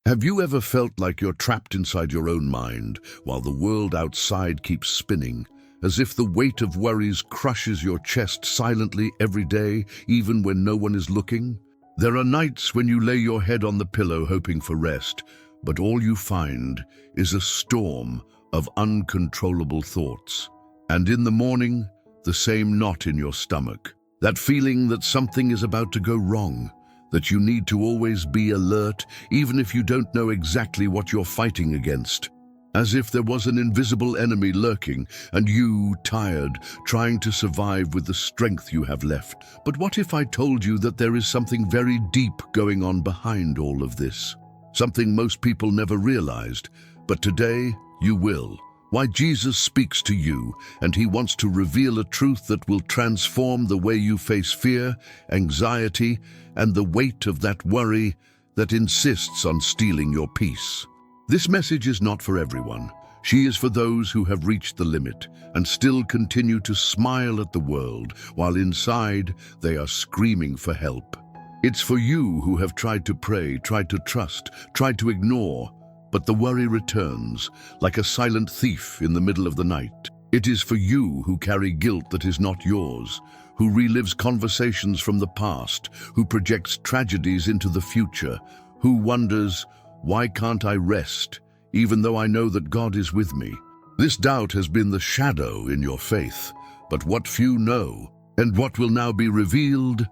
Have you ever felt like you're trapped inside your own mind while the world outside keeps spinning, as if the weight of worries crushes your chest silently every day, even when no one is looking? There are nights when you lay your head on the pillow hoping for rest, but all you find is a storm of uncontrollable thoughts. And in the morning, the same knot in your stomach, that feeling that something is about to go wrong, that you need to always be alert, even if you don't know exactly what you're fighting against. As if there was an invisible enemy lurking, and you, tired, trying to survive with the strength you have left. But what if I told you that there is something very deep going on behind all of this? Something most people never realized, but today you will. Why Jesus speaks to you, and he wants to reveal a truth that will transform the way you face fear, anxiety, and the weight of that worry that insists on stealing your peace. This message is not for everyone. She is for those who have reached the limit and still continue to smile at the world, while inside they are screaming for help. It's for you who have tried to pray, tried to trust, tried to ignore, but the worry returns like a silent thief in the middle of the night. It is for you who carry guilt that is not yours, who relives conversations from the past, who projects tragedies into the future, who wonders, why can't I rest, even though I know that God is with me? This doubt has been the shadow in your faith, but what few know, and what will now be revealed,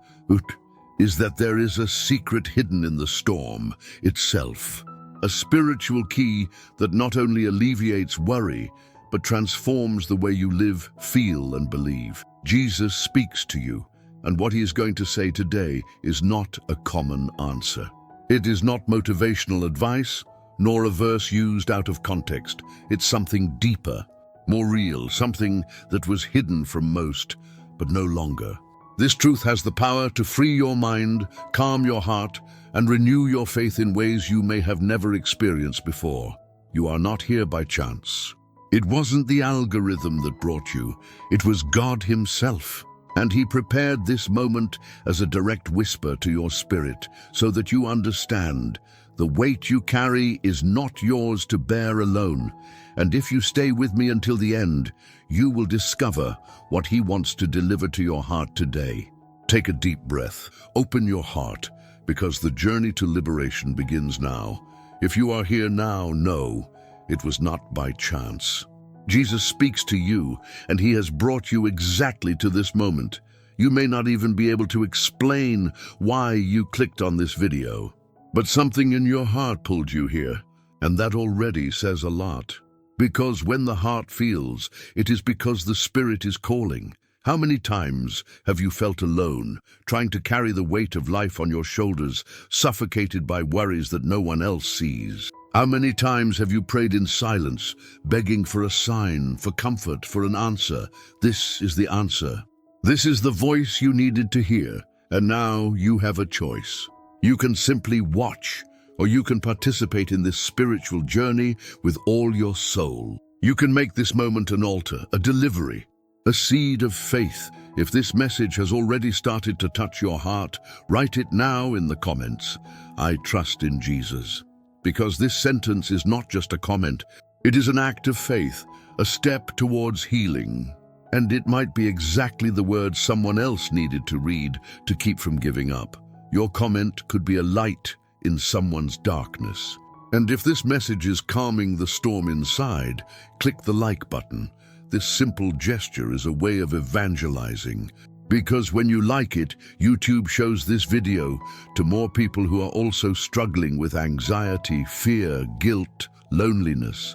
is that there is a secret hidden in the storm itself. A spiritual key that not only alleviates worry, but transforms the way you live, feel, and believe. Jesus speaks to you, and what he is going to say today is not a common answer. It is not motivational advice, nor a verse used out of context. It's something deeper, more real, something that was hidden from most, but no longer. This truth has the power to free your mind, calm your heart, and renew your faith in ways you may have never experienced before. You are not here by chance. It wasn't the algorithm that brought you, it was God himself. And he prepared this moment as a direct whisper to your spirit, so that you understand the weight you carry is not yours to bear alone. And if you stay with me until the end, you will discover what he wants to deliver to your heart today. Take a deep breath, open your heart, because the journey to liberation begins now. If you are here now, know it was not by chance. Jesus speaks to you, and he has brought you exactly to this moment. You may not even be able to explain why you clicked on this video, but something in your heart pulled you here, and that already says a lot. Because when the heart feels, it is because the Spirit is calling. How many times have you felt alone, trying to carry the weight of life on your shoulders, suffocated by worries that no one else sees? How many times have you prayed in silence, begging for a sign, for comfort, for an answer? This is the answer. This is the voice you needed to hear, and now you have a choice. You can simply watch, or you can participate in this spiritual journey with all your soul. You can make this moment an altar, a delivery, a seed of faith. If this message has already started to touch your heart, write it now in the comments. I trust in Jesus. Because this sentence is not just a comment, it is an act of faith, a step towards healing. And it might be exactly the words someone else needed to read to keep from giving up. Your comment could be a light in someone's darkness. And if this message is calming the storm inside, click the like button. This simple gesture is a way of evangelizing. Because when you like it, YouTube shows this video to more people who are also struggling with anxiety, fear, guilt, loneliness,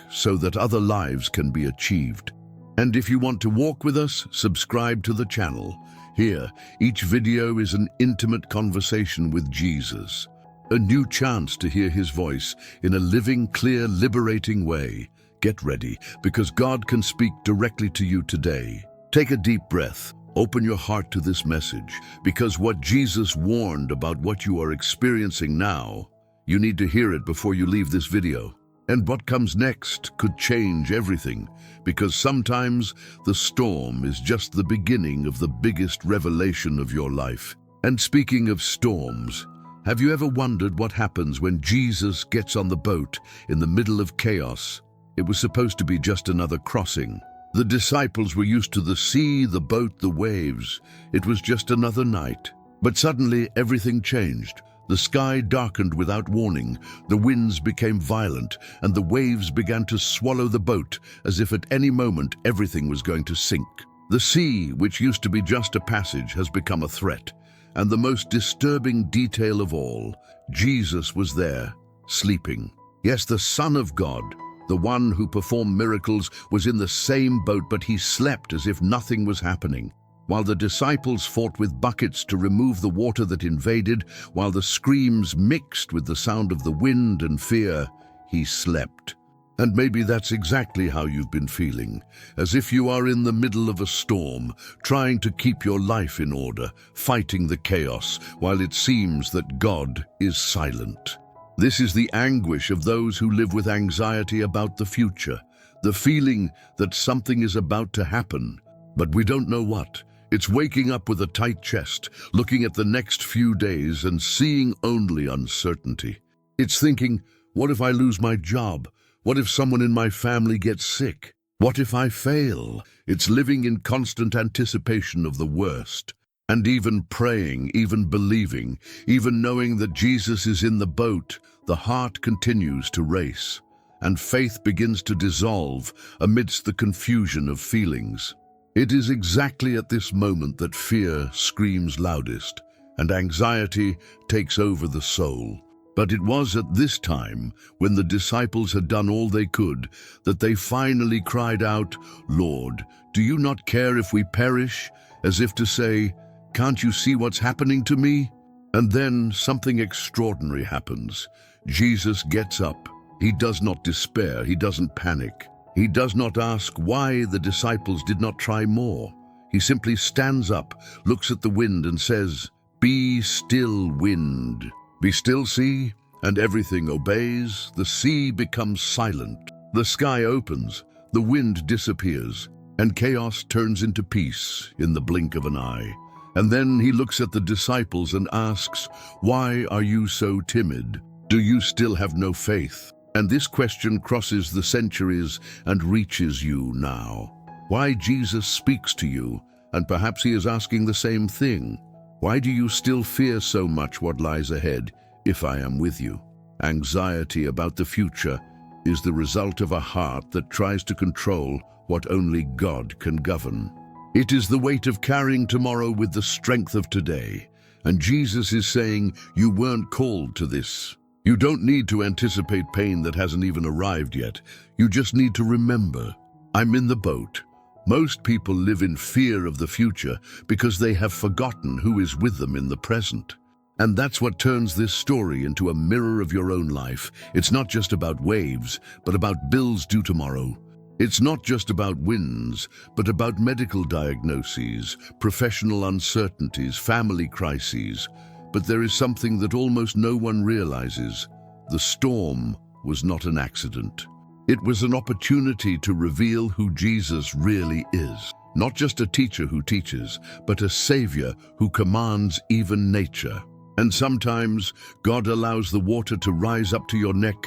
so that other lives can be achieved. And if you want to walk with us, subscribe to the channel. Here, each video is an intimate conversation with Jesus. A new chance to hear his voice in a living, clear, liberating way. Get ready, because God can speak directly to you today. Take a deep breath. Open your heart to this message, because what Jesus warned about what you are experiencing now, you need to hear it before you leave this video. And what comes next could change everything, because sometimes the storm is just the beginning of the biggest revelation of your life. And speaking of storms, Have you ever wondered what happens when Jesus gets on the boat in the middle of chaos? It was supposed to be just another crossing. The disciples were used to the sea, the boat, the waves. It was just another night. But suddenly everything changed. The sky darkened without warning, the winds became violent, and the waves began to swallow the boat as if at any moment everything was going to sink. The sea, which used to be just a passage, has become a threat. And the most disturbing detail of all, Jesus was there, sleeping. Yes, the Son of God, the one who performed miracles, was in the same boat, but he slept as if nothing was happening. While the disciples fought with buckets to remove the water that invaded, while the screams mixed with the sound of the wind and fear, he slept. And maybe that's exactly how you've been feeling, as if you are in the middle of a storm, trying to keep your life in order, fighting the chaos, while it seems that God is silent. This is the anguish of those who live with anxiety about the future, the feeling that something is about to happen, but we don't know what. It's waking up with a tight chest, looking at the next few days and seeing only uncertainty. It's thinking, what if I lose my job? What if someone in my family gets sick? What if I fail? It's living in constant anticipation of the worst. And even praying, even believing, even knowing that Jesus is in the boat, the heart continues to race, and faith begins to dissolve amidst the confusion of feelings. It is exactly at this moment that fear screams loudest, and anxiety takes over the soul. But it was at this time, when the disciples had done all they could, that they finally cried out, "Lord, do you not care if we perish?" As if to say, "Can't you see what's happening to me?" And then something extraordinary happens. Jesus gets up. He does not despair. He doesn't panic. He does not ask why the disciples did not try more. He simply stands up, looks at the wind and says, "Be still, wind. Be still, sea," and everything obeys. The sea becomes silent. The sky opens, the wind disappears, and chaos turns into peace in the blink of an eye. And then he looks at the disciples and asks, "Why are you so timid? Do you still have no faith?" And this question crosses the centuries and reaches you now. Why Jesus speaks to you, and perhaps he is asking the same thing. Why do you still fear so much what lies ahead, if I am with you? Anxiety about the future is the result of a heart that tries to control what only God can govern. It is the weight of carrying tomorrow with the strength of today. And Jesus is saying, you weren't called to this. You don't need to anticipate pain that hasn't even arrived yet. You just need to remember, I'm in the boat. Most people live in fear of the future because they have forgotten who is with them in the present. And that's what turns this story into a mirror of your own life. It's not just about waves, but about bills due tomorrow. It's not just about winds, but about medical diagnoses, professional uncertainties, family crises. But there is something that almost no one realizes. The storm was not an accident. It was an opportunity to reveal who Jesus really is. Not just a teacher who teaches, but a savior who commands even nature. And sometimes God allows the water to rise up to your neck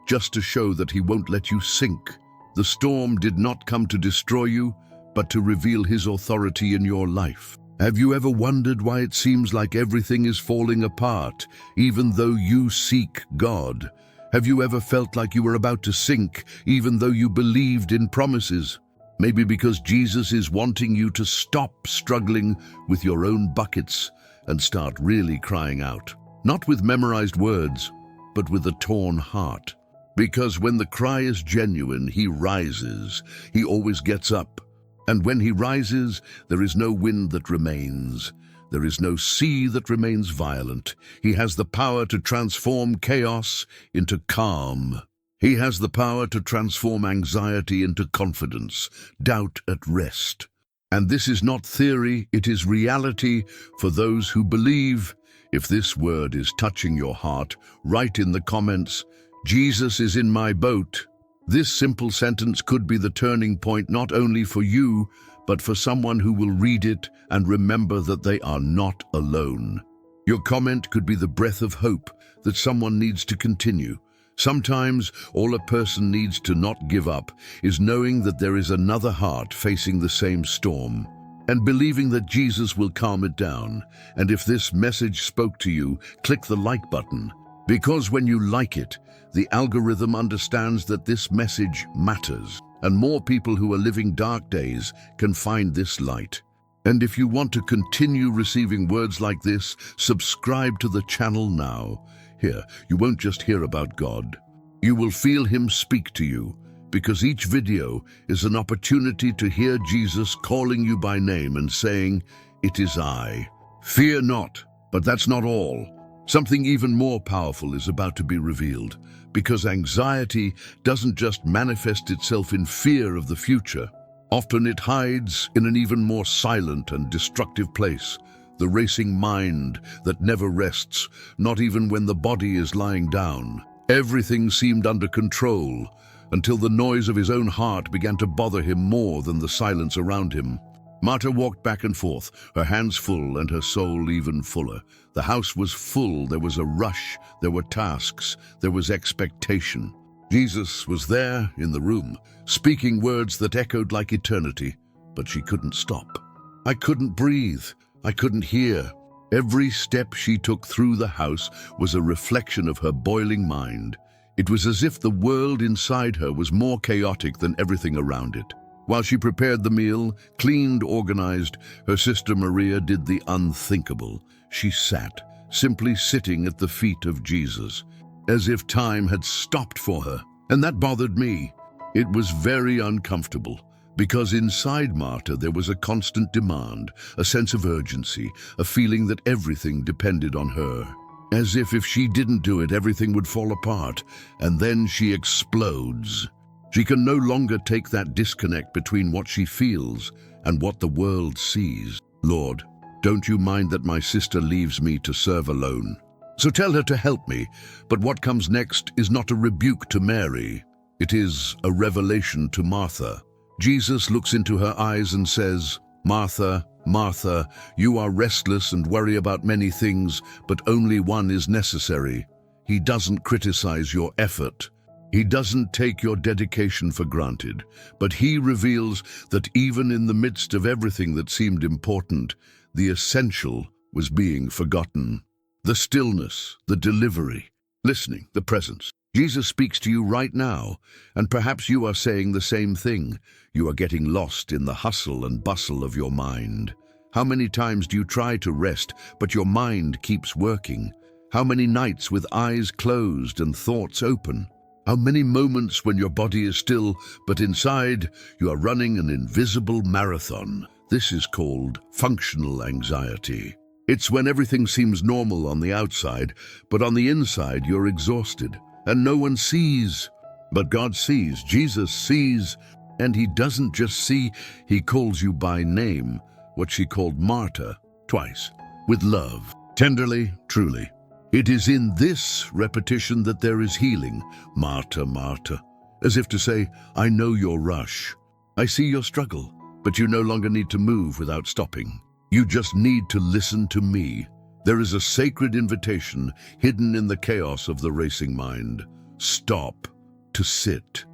just to show that he won't let you sink. The storm did not come to destroy you, but to reveal his authority in your life. Have you ever wondered why it seems like everything is falling apart, even though you seek God? Have you ever felt like you were about to sink, even though you believed in promises? Maybe because Jesus is wanting you to stop struggling with your own buckets and start really crying out. Not with memorized words, but with a torn heart. Because when the cry is genuine, he rises. He always gets up. And when he rises, there is no wind that remains. There is no sea that remains violent. He has the power to transform chaos into calm. He has the power to transform anxiety into confidence, doubt at rest. And this is not theory, it is reality for those who believe. If this word is touching your heart, write in the comments, "Jesus is in my boat." This simple sentence could be the turning point not only for you, but for someone who will read it and remember that they are not alone. Your comment could be the breath of hope that someone needs to continue. Sometimes all a person needs to not give up is knowing that there is another heart facing the same storm, and believing that Jesus will calm it down. And if this message spoke to you, click the like button, because when you like it, the algorithm understands that this message matters, and more people who are living dark days can find this light. And if you want to continue receiving words like this, subscribe to the channel now. Here, you won't just hear about God. You will feel Him speak to you, because each video is an opportunity to hear Jesus calling you by name and saying, "It is I." Fear not, but that's not all. Something even more powerful is about to be revealed, because anxiety doesn't just manifest itself in fear of the future. Often it hides in an even more silent and destructive place, the racing mind that never rests, not even when the body is lying down. Everything seemed under control, until the noise of his own heart began to bother him more than the silence around him. Martha walked back and forth, her hands full and her soul even fuller. The house was full, there was a rush, there were tasks, there was expectation. Jesus was there in the room, speaking words that echoed like eternity, but she couldn't stop. I couldn't breathe, I couldn't hear. Every step she took through the house was a reflection of her boiling mind. It was as if the world inside her was more chaotic than everything around it. While she prepared the meal, cleaned, organized, her sister Maria did the unthinkable. She sat, simply sitting at the feet of Jesus, as if time had stopped for her. And that bothered me. It was very uncomfortable, because inside Martha there was a constant demand, a sense of urgency, a feeling that everything depended on her. As if she didn't do it, everything would fall apart, and then she explodes. She can no longer take that disconnect between what she feels and what the world sees. "Lord, don't you mind that my sister leaves me to serve alone? So tell her to help me." But what comes next is not a rebuke to Mary. It is a revelation to Martha. Jesus looks into her eyes and says, "Martha, Martha, you are restless and worry about many things, but only one is necessary." He doesn't criticize your effort. He doesn't take your dedication for granted, but he reveals that even in the midst of everything that seemed important, the essential was being forgotten. The stillness, the delivery, listening, the presence. Jesus speaks to you right now, and perhaps you are saying the same thing. You are getting lost in the hustle and bustle of your mind. How many times do you try to rest, but your mind keeps working? How many nights with eyes closed and thoughts open? How many moments when your body is still, but inside you are running an invisible marathon? This is called functional anxiety. It's when everything seems normal on the outside, but on the inside you're exhausted, and no one sees. But God sees, Jesus sees, and He doesn't just see, He calls you by name, what she called Martha twice, with love, tenderly, truly. It is in this repetition that there is healing. Martha, Martha, as if to say, I know your rush. I see your struggle, but you no longer need to move without stopping. You just need to listen to me. There is a sacred invitation hidden in the chaos of the racing mind. Stop, to sit,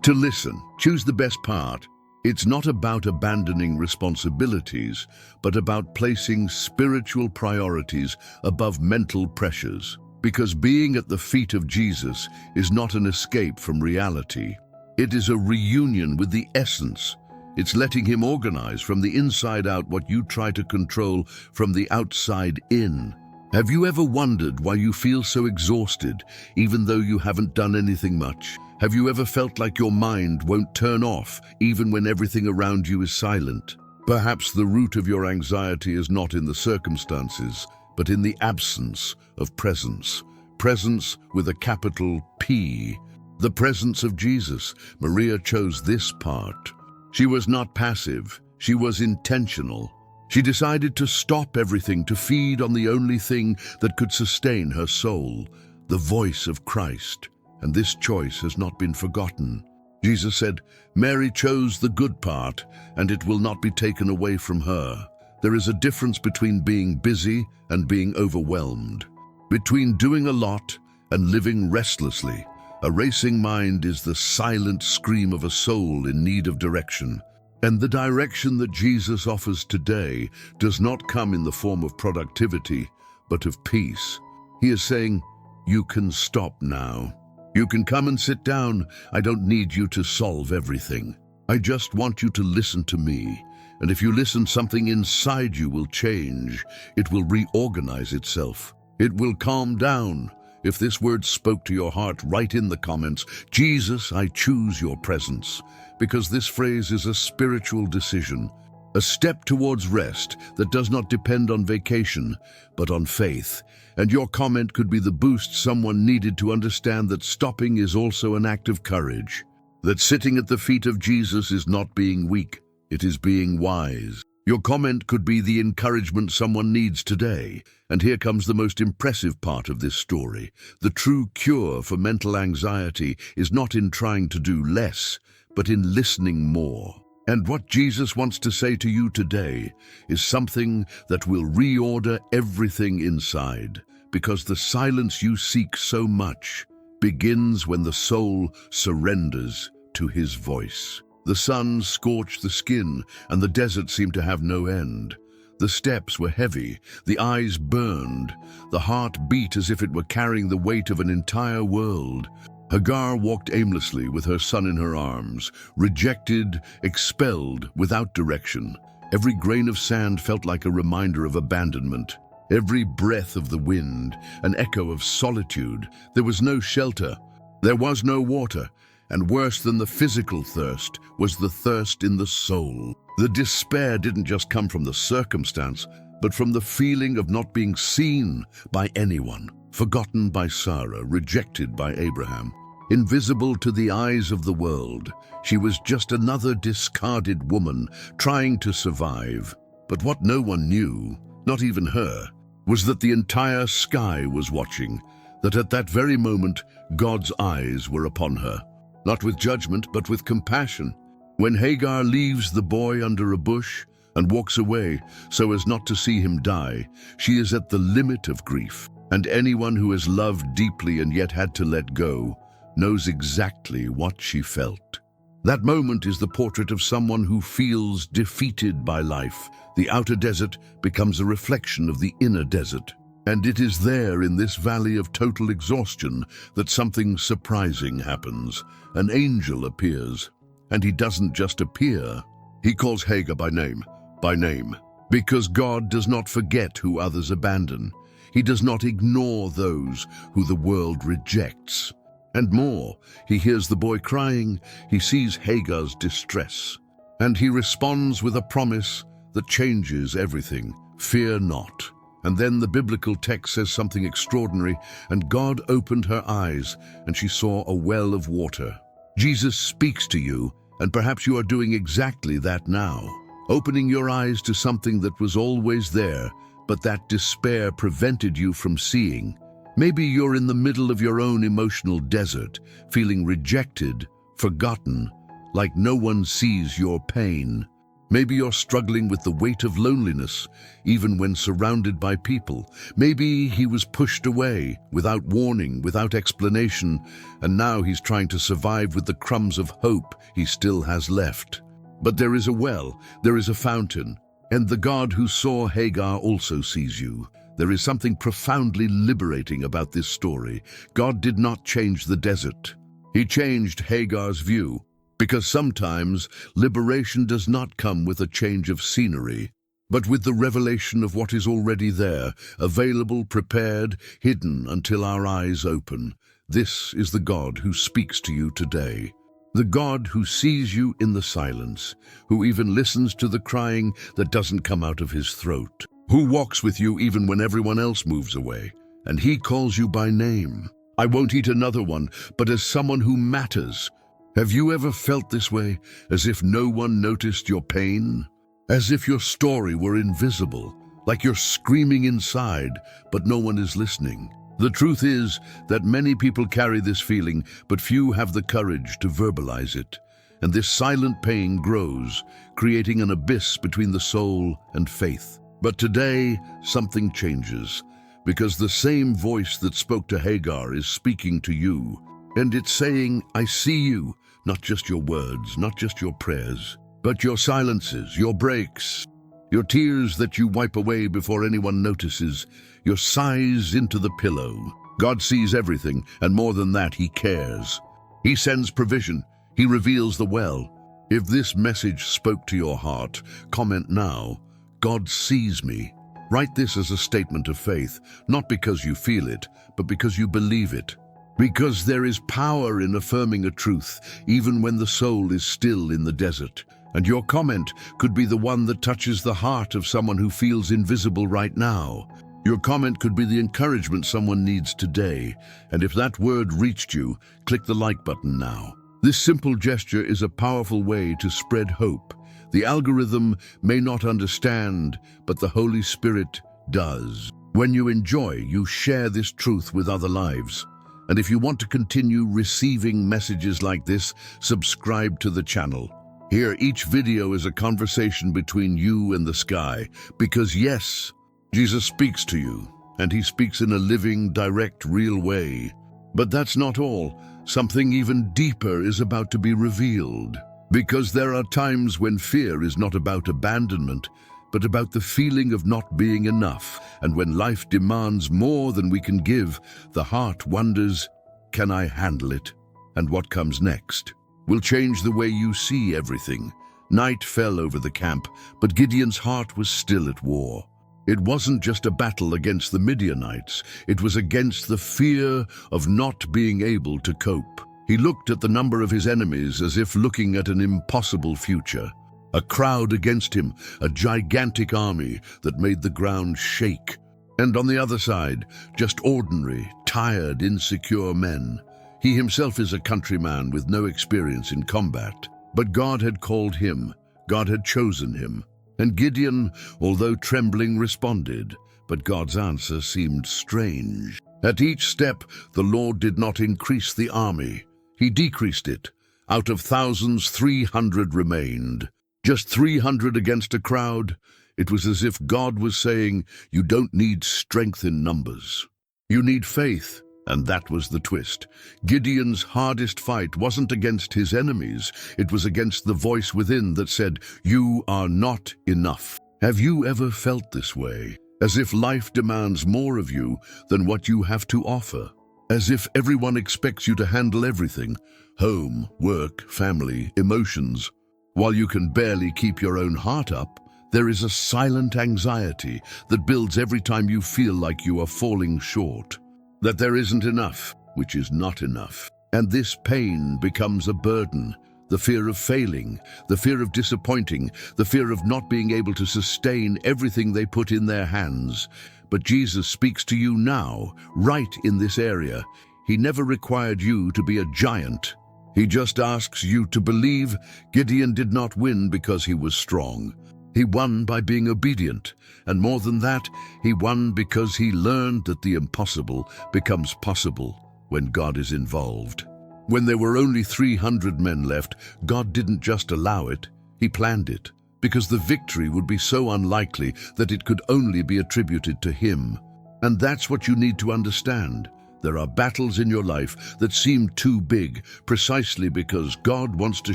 to listen. Choose the best part. It's not about abandoning responsibilities, but about placing spiritual priorities above mental pressures. Because being at the feet of Jesus is not an escape from reality. It is a reunion with the essence. It's letting Him organize from the inside out what you try to control from the outside in. Have you ever wondered why you feel so exhausted, even though you haven't done anything much? Have you ever felt like your mind won't turn off, even when everything around you is silent? Perhaps the root of your anxiety is not in the circumstances, but in the absence of presence. Presence with a capital P. The presence of Jesus. Maria chose this part. She was not passive, she was intentional. She decided to stop everything to feed on the only thing that could sustain her soul, the voice of Christ. And this choice has not been forgotten. Jesus said, Mary chose the good part, and it will not be taken away from her. there is a difference between being busy and being overwhelmed, between doing a lot and living restlessly. A racing mind is the silent scream of a soul in need of direction. And the direction that Jesus offers today does not come in the form of productivity, but of peace. He is saying, you can stop now. You can come and sit down. I don't need you to solve everything. I just want you to listen to me. And if you listen, something inside you will change. It will reorganize itself. It will calm down. If this word spoke to your heart, write in the comments, Jesus, I choose your presence. Because this phrase is a spiritual decision, a step towards rest that does not depend on vacation, but on faith. And your comment could be the boost someone needed to understand that stopping is also an act of courage, that sitting at the feet of Jesus is not being weak, it is being wise. Your comment could be the encouragement someone needs today. And here comes the most impressive part of this story. The true cure for mental anxiety is not in trying to do less, but in listening more. And what Jesus wants to say to you today is something that will reorder everything inside, because the silence you seek so much begins when the soul surrenders to his voice. The sun scorched the skin, and the desert seemed to have no end. The steps were heavy, the eyes burned, the heart beat as if it were carrying the weight of an entire world. Hagar walked aimlessly with her son in her arms, rejected, expelled, without direction. Every grain of sand felt like a reminder of abandonment. Every breath of the wind, an echo of solitude. There was no shelter. There was no water. And worse than the physical thirst was the thirst in the soul. The despair didn't just come from the circumstance, but from the feeling of not being seen by anyone, forgotten by Sarah, rejected by Abraham, invisible to the eyes of the world. She was just another discarded woman trying to survive. But what no one knew, not even her, was that the entire sky was watching, that at that very moment God's eyes were upon her. Not with judgment, but with compassion. When Hagar leaves the boy under a bush and walks away so as not to see him die, she is at the limit of grief. And anyone who has loved deeply and yet had to let go knows exactly what she felt. That moment is the portrait of someone who feels defeated by life. The outer desert becomes a reflection of the inner desert. And it is there, in this valley of total exhaustion, that something surprising happens. An angel appears, and he doesn't just appear. He calls Hagar by name, because God does not forget who others abandon. He does not ignore those who the world rejects. And more, he hears the boy crying, he sees Hagar's distress, and he responds with a promise that changes everything. Fear not. And then the biblical text says something extraordinary, and God opened her eyes, and she saw a well of water. Jesus speaks to you, and perhaps you are doing exactly that now, opening your eyes to something that was always there, but that despair prevented you from seeing. Maybe you're in the middle of your own emotional desert, feeling rejected, forgotten, like no one sees your pain. Maybe you're struggling with the weight of loneliness, even when surrounded by people. Maybe he was pushed away, without warning, without explanation, and now he's trying to survive with the crumbs of hope he still has left. But there is a well, there is a fountain, and the God who saw Hagar also sees you. There is something profoundly liberating about this story. God did not change the desert. He changed Hagar's view. Because sometimes liberation does not come with a change of scenery, but with the revelation of what is already there, available, prepared, hidden until our eyes open. This is the God who speaks to you today. The God who sees you in the silence, who even listens to the crying that doesn't come out of his throat, who walks with you even when everyone else moves away, and he calls you by name. I won't eat another one, but as someone who matters. Have you ever felt this way, as if no one noticed your pain? As if your story were invisible, like you're screaming inside, but no one is listening? The truth is that many people carry this feeling, but few have the courage to verbalize it. and this silent pain grows, creating an abyss between the soul and faith. But today, something changes, because the same voice that spoke to Hagar is speaking to you, and it's saying, I see you, not just your words, not just your prayers, but your silences, your breaks, your tears that you wipe away before anyone notices, your sighs into the pillow. God sees everything, and more than that, He cares. He sends provision. He reveals the well. If this message spoke to your heart, comment now, God sees me. Write this as a statement of faith, not because you feel it, but because you believe it. Because there is power in affirming a truth, even when the soul is still in the desert. And your comment could be the one that touches the heart of someone who feels invisible right now. Your comment could be the encouragement someone needs today. And if that word reached you, click the like button now. This simple gesture is a powerful way to spread hope. The algorithm may not understand, but the Holy Spirit does. When you enjoy, you share this truth with other lives. And if you want to continue receiving messages like this, subscribe to the channel. Here, each video is a conversation between you and the sky, because yes, Jesus speaks to you, and He speaks in a living, direct, real way. But that's not all. Something even deeper is about to be revealed. Because there are times when fear is not about abandonment, but about the feeling of not being enough. And when life demands more than we can give, the heart wonders, can I handle it? And what comes next will change the way you see everything. Night fell over the camp, but Gideon's heart was still at war. It wasn't just a battle against the Midianites, it was against the fear of not being able to cope. He looked at the number of his enemies as if looking at an impossible future. A crowd against him, a gigantic army that made the ground shake. And on the other side, just ordinary, tired, insecure men. He himself is a countryman with no experience in combat. But God had called him, God had chosen him. And Gideon, although trembling, responded, but God's answer seemed strange. At each step, the Lord did not increase the army. He decreased it. Out of thousands, 300 remained. Just 300 against a crowd. It was as if God was saying, you don't need strength in numbers. You need faith. And that was the twist. Gideon's hardest fight wasn't against his enemies. It was against the voice within that said, you are not enough. Have you ever felt this way? As if life demands more of you than what you have to offer. As if everyone expects you to handle everything. Home, work, family, emotions. While you can barely keep your own heart up, there is a silent anxiety that builds every time you feel like you are falling short. That there isn't enough, which is not enough. And this pain becomes a burden. The fear of failing, the fear of disappointing, the fear of not being able to sustain everything they put in their hands. But Jesus speaks to you now, right in this area. He never required you to be a giant. He just asks you to believe. Gideon did not win because he was strong. He won by being obedient, and more than that, he won because he learned that the impossible becomes possible when God is involved. When there were only 300 men left, God didn't just allow it, He planned it, because the victory would be so unlikely that it could only be attributed to Him. And that's what you need to understand. There are battles in your life that seem too big, precisely because God wants to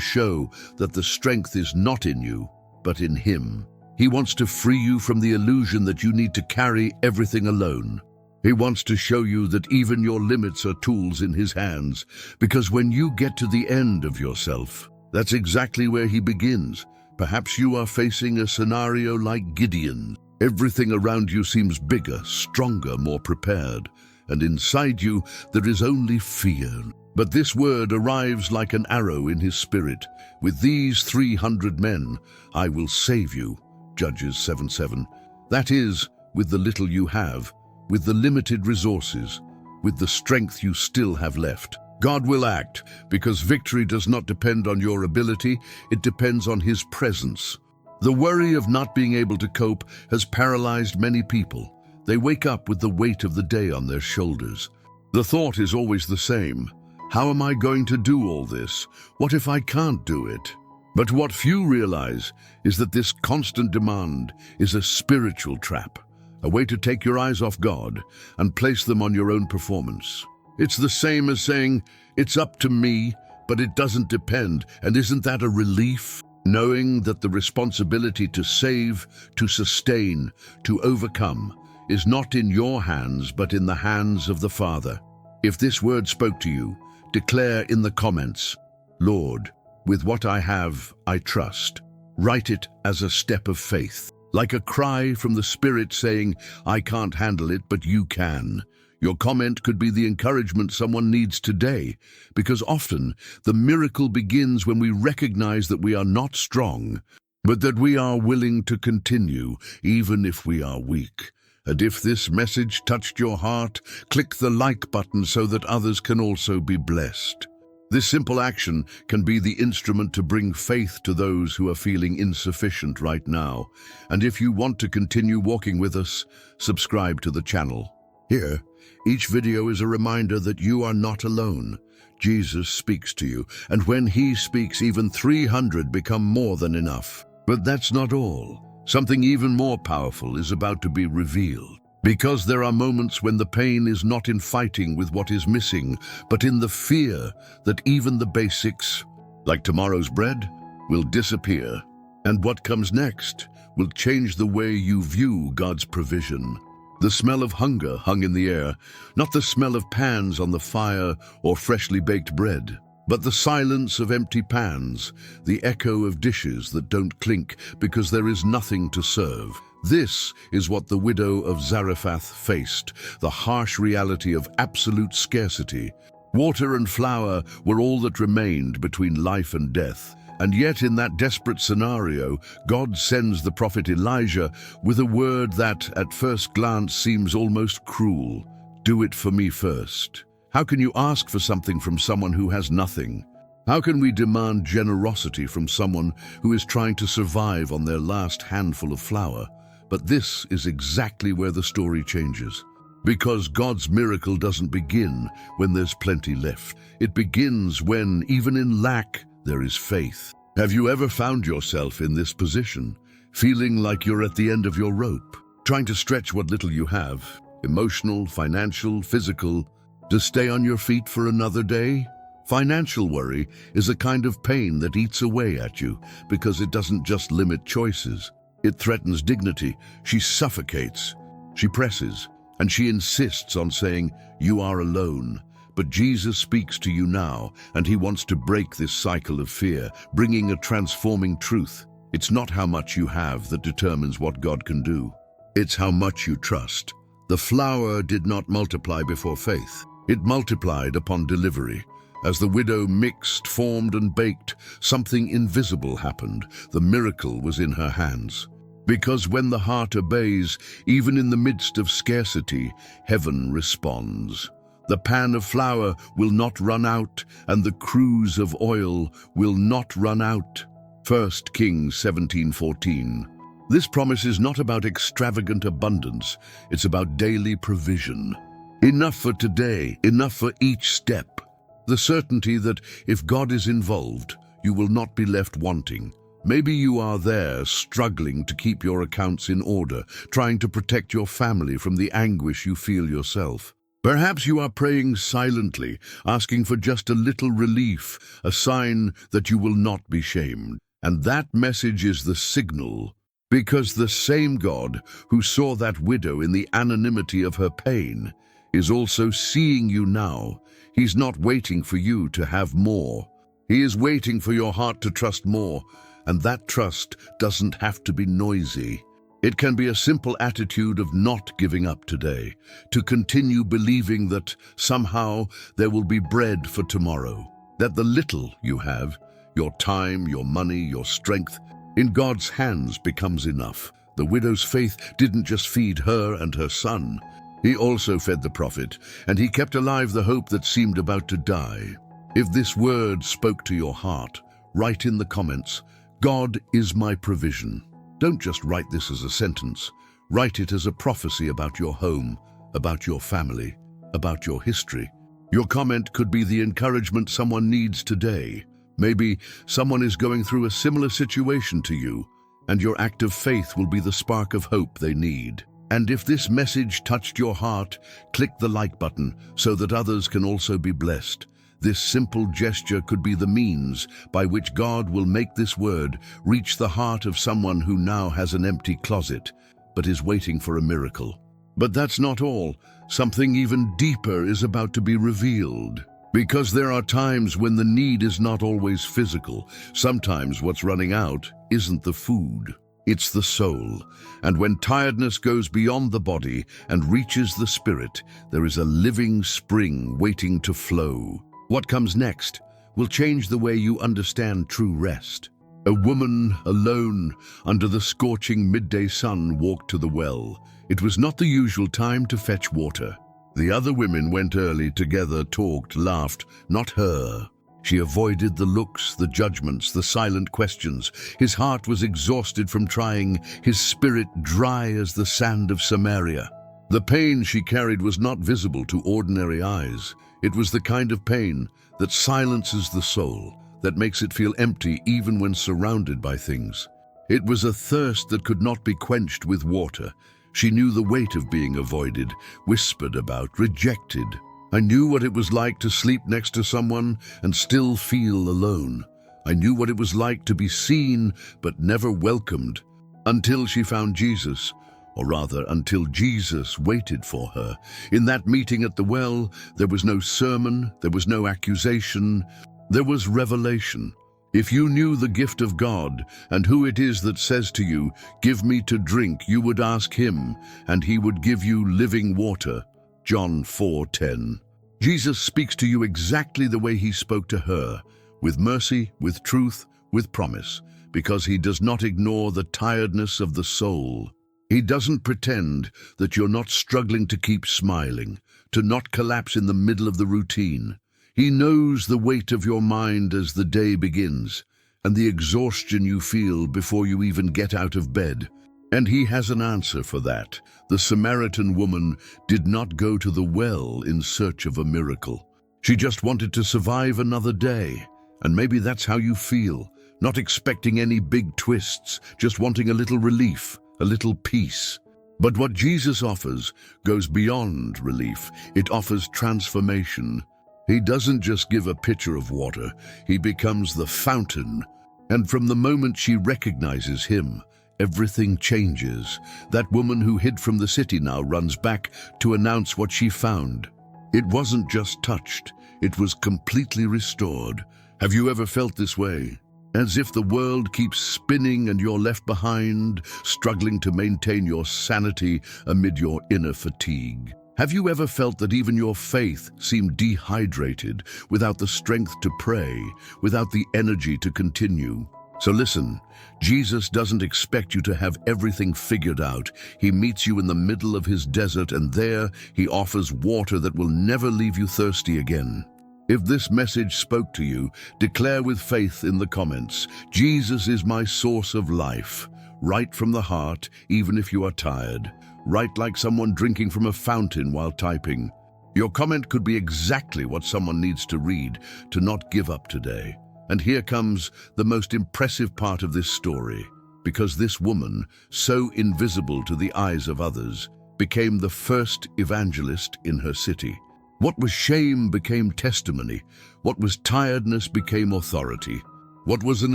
show that the strength is not in you, but in Him. He wants to free you from the illusion that you need to carry everything alone. He wants to show you that even your limits are tools in His hands, because when you get to the end of yourself, that's exactly where He begins. Perhaps you are facing a scenario like Gideon. Everything around you seems bigger, stronger, more prepared, and inside you there is only fear. But this word arrives like an arrow in His spirit. With these 300 men, I will save you. Judges 7:7. That is, with the little you have, with the limited resources, with the strength you still have left. God will act, because victory does not depend on your ability, it depends on His presence. The worry of not being able to cope has paralyzed many people. They wake up with the weight of the day on their shoulders. The thought is always the same. How am I going to do all this? What if I can't do it? But what few realize is that this constant demand is a spiritual trap, a way to take your eyes off God and place them on your own performance. It's the same as saying, it's up to me, but it doesn't depend. And isn't that a relief? Knowing that the responsibility to save, to sustain, to overcome is not in your hands, but in the hands of the Father. If this word spoke to you, declare in the comments, Lord, with what I have, I trust. Write it as a step of faith, like a cry from the Spirit saying, I can't handle it, but you can. Your comment could be the encouragement someone needs today, because often the miracle begins when we recognize that we are not strong, but that we are willing to continue, even if we are weak. And if this message touched your heart, click the like button so that others can also be blessed. This simple action can be the instrument to bring faith to those who are feeling insufficient right now. And if you want to continue walking with us, subscribe to the channel. Here, each video is a reminder that you are not alone. Jesus speaks to you, and when he speaks, even 300 become more than enough. But that's not all. Something even more powerful is about to be revealed. Because there are moments when the pain is not in fighting with what is missing, but in the fear that even the basics, like tomorrow's bread, will disappear. And what comes next will change the way you view God's provision. The smell of hunger hung in the air, not the smell of pans on the fire or freshly baked bread, but the silence of empty pans, the echo of dishes that don't clink because there is nothing to serve. This is what the widow of Zarephath faced, the harsh reality of absolute scarcity. Water and flour were all that remained between life and death. And yet in that desperate scenario, God sends the prophet Elijah with a word that, at first glance, seems almost cruel. Do it for me first. How can you ask for something from someone who has nothing? How can we demand generosity from someone who is trying to survive on their last handful of flour? But this is exactly where the story changes. Because God's miracle doesn't begin when there's plenty left. It begins when, even in lack, there is faith. Have you ever found yourself in this position, feeling like you're at the end of your rope, trying to stretch what little you have, emotional, financial, physical, to stay on your feet for another day? Financial worry is a kind of pain that eats away at you because it doesn't just limit choices. It threatens dignity. She suffocates. She presses, and she insists on saying, you are alone. But Jesus speaks to you now, and he wants to break this cycle of fear, bringing a transforming truth. It's not how much you have that determines what God can do. It's how much you trust. The flour did not multiply before faith. It multiplied upon delivery. As the widow mixed, formed, and baked, something invisible happened. The miracle was in her hands. Because when the heart obeys, even in the midst of scarcity, heaven responds. The pan of flour will not run out, and the cruse of oil will not run out. 1 Kings 17:14. This promise is not about extravagant abundance, it's about daily provision. Enough for today, enough for each step. The certainty that if God is involved, you will not be left wanting. Maybe you are there, struggling to keep your accounts in order, trying to protect your family from the anguish you feel yourself. Perhaps you are praying silently, asking for just a little relief, a sign that you will not be shamed. And that message is the signal, because the same God who saw that widow in the anonymity of her pain is also seeing you now. He's not waiting for you to have more. He is waiting for your heart to trust more. And that trust doesn't have to be noisy. It can be a simple attitude of not giving up today, to continue believing that somehow there will be bread for tomorrow, that the little you have, your time, your money, your strength, in God's hands becomes enough. The widow's faith didn't just feed her and her son. He also fed the prophet, and he kept alive the hope that seemed about to die. If this word spoke to your heart, write in the comments, God is my provision. Don't just write this as a sentence. Write it as a prophecy about your home, about your family, about your history. Your comment could be the encouragement someone needs today. Maybe someone is going through a similar situation to you, and your act of faith will be the spark of hope they need. And if this message touched your heart, click the like button so that others can also be blessed. This simple gesture could be the means by which God will make this word reach the heart of someone who now has an empty closet, but is waiting for a miracle. But that's not all. Something even deeper is about to be revealed. Because there are times when the need is not always physical. Sometimes what's running out isn't the food, it's the soul. And when tiredness goes beyond the body and reaches the spirit, there is a living spring waiting to flow. What comes next will change the way you understand true rest. A woman, alone, under the scorching midday sun, walked to the well. It was not the usual time to fetch water. The other women went early together, talked, laughed. Not her. She avoided the looks, the judgments, the silent questions. His heart was exhausted from trying, his spirit dry as the sand of Samaria. The pain she carried was not visible to ordinary eyes. It was the kind of pain that silences the soul, that makes it feel empty even when surrounded by things. It was a thirst that could not be quenched with water. She knew the weight of being avoided, whispered about, rejected. I knew what it was like to sleep next to someone and still feel alone. I knew what it was like to be seen but never welcomed, until she found Jesus. Or rather, until Jesus waited for her. In that meeting at the well, there was no sermon, there was no accusation, there was revelation. If you knew the gift of God and who it is that says to you, "Give me to drink," you would ask him, and he would give you living water. John 4:10. Jesus speaks to you exactly the way he spoke to her, with mercy, with truth, with promise, because he does not ignore the tiredness of the soul. He doesn't pretend that you're not struggling to keep smiling, to not collapse in the middle of the routine. He knows the weight of your mind as the day begins, and the exhaustion you feel before you even get out of bed. And he has an answer for that. The Samaritan woman did not go to the well in search of a miracle. She just wanted to survive another day. And maybe that's how you feel, not expecting any big twists, just wanting a little relief, a little peace. But what Jesus offers goes beyond relief. It offers transformation. He doesn't just give a pitcher of water, he becomes the fountain. And from the moment she recognizes him, everything changes. That woman who hid from the city now runs back to announce what she found. It wasn't just touched, it was completely restored. Have you ever felt this way? As if the world keeps spinning and you're left behind, struggling to maintain your sanity amid your inner fatigue. Have you ever felt that even your faith seemed dehydrated, without the strength to pray, without the energy to continue? So listen, Jesus doesn't expect you to have everything figured out. He meets you in the middle of his desert, and there he offers water that will never leave you thirsty again. If this message spoke to you, declare with faith in the comments, "Jesus is my source of life." Write from the heart, even if you are tired. Write like someone drinking from a fountain while typing. Your comment could be exactly what someone needs to read to not give up today. And here comes the most impressive part of this story, because this woman, so invisible to the eyes of others, became the first evangelist in her city. What was shame became testimony. What was tiredness became authority. What was an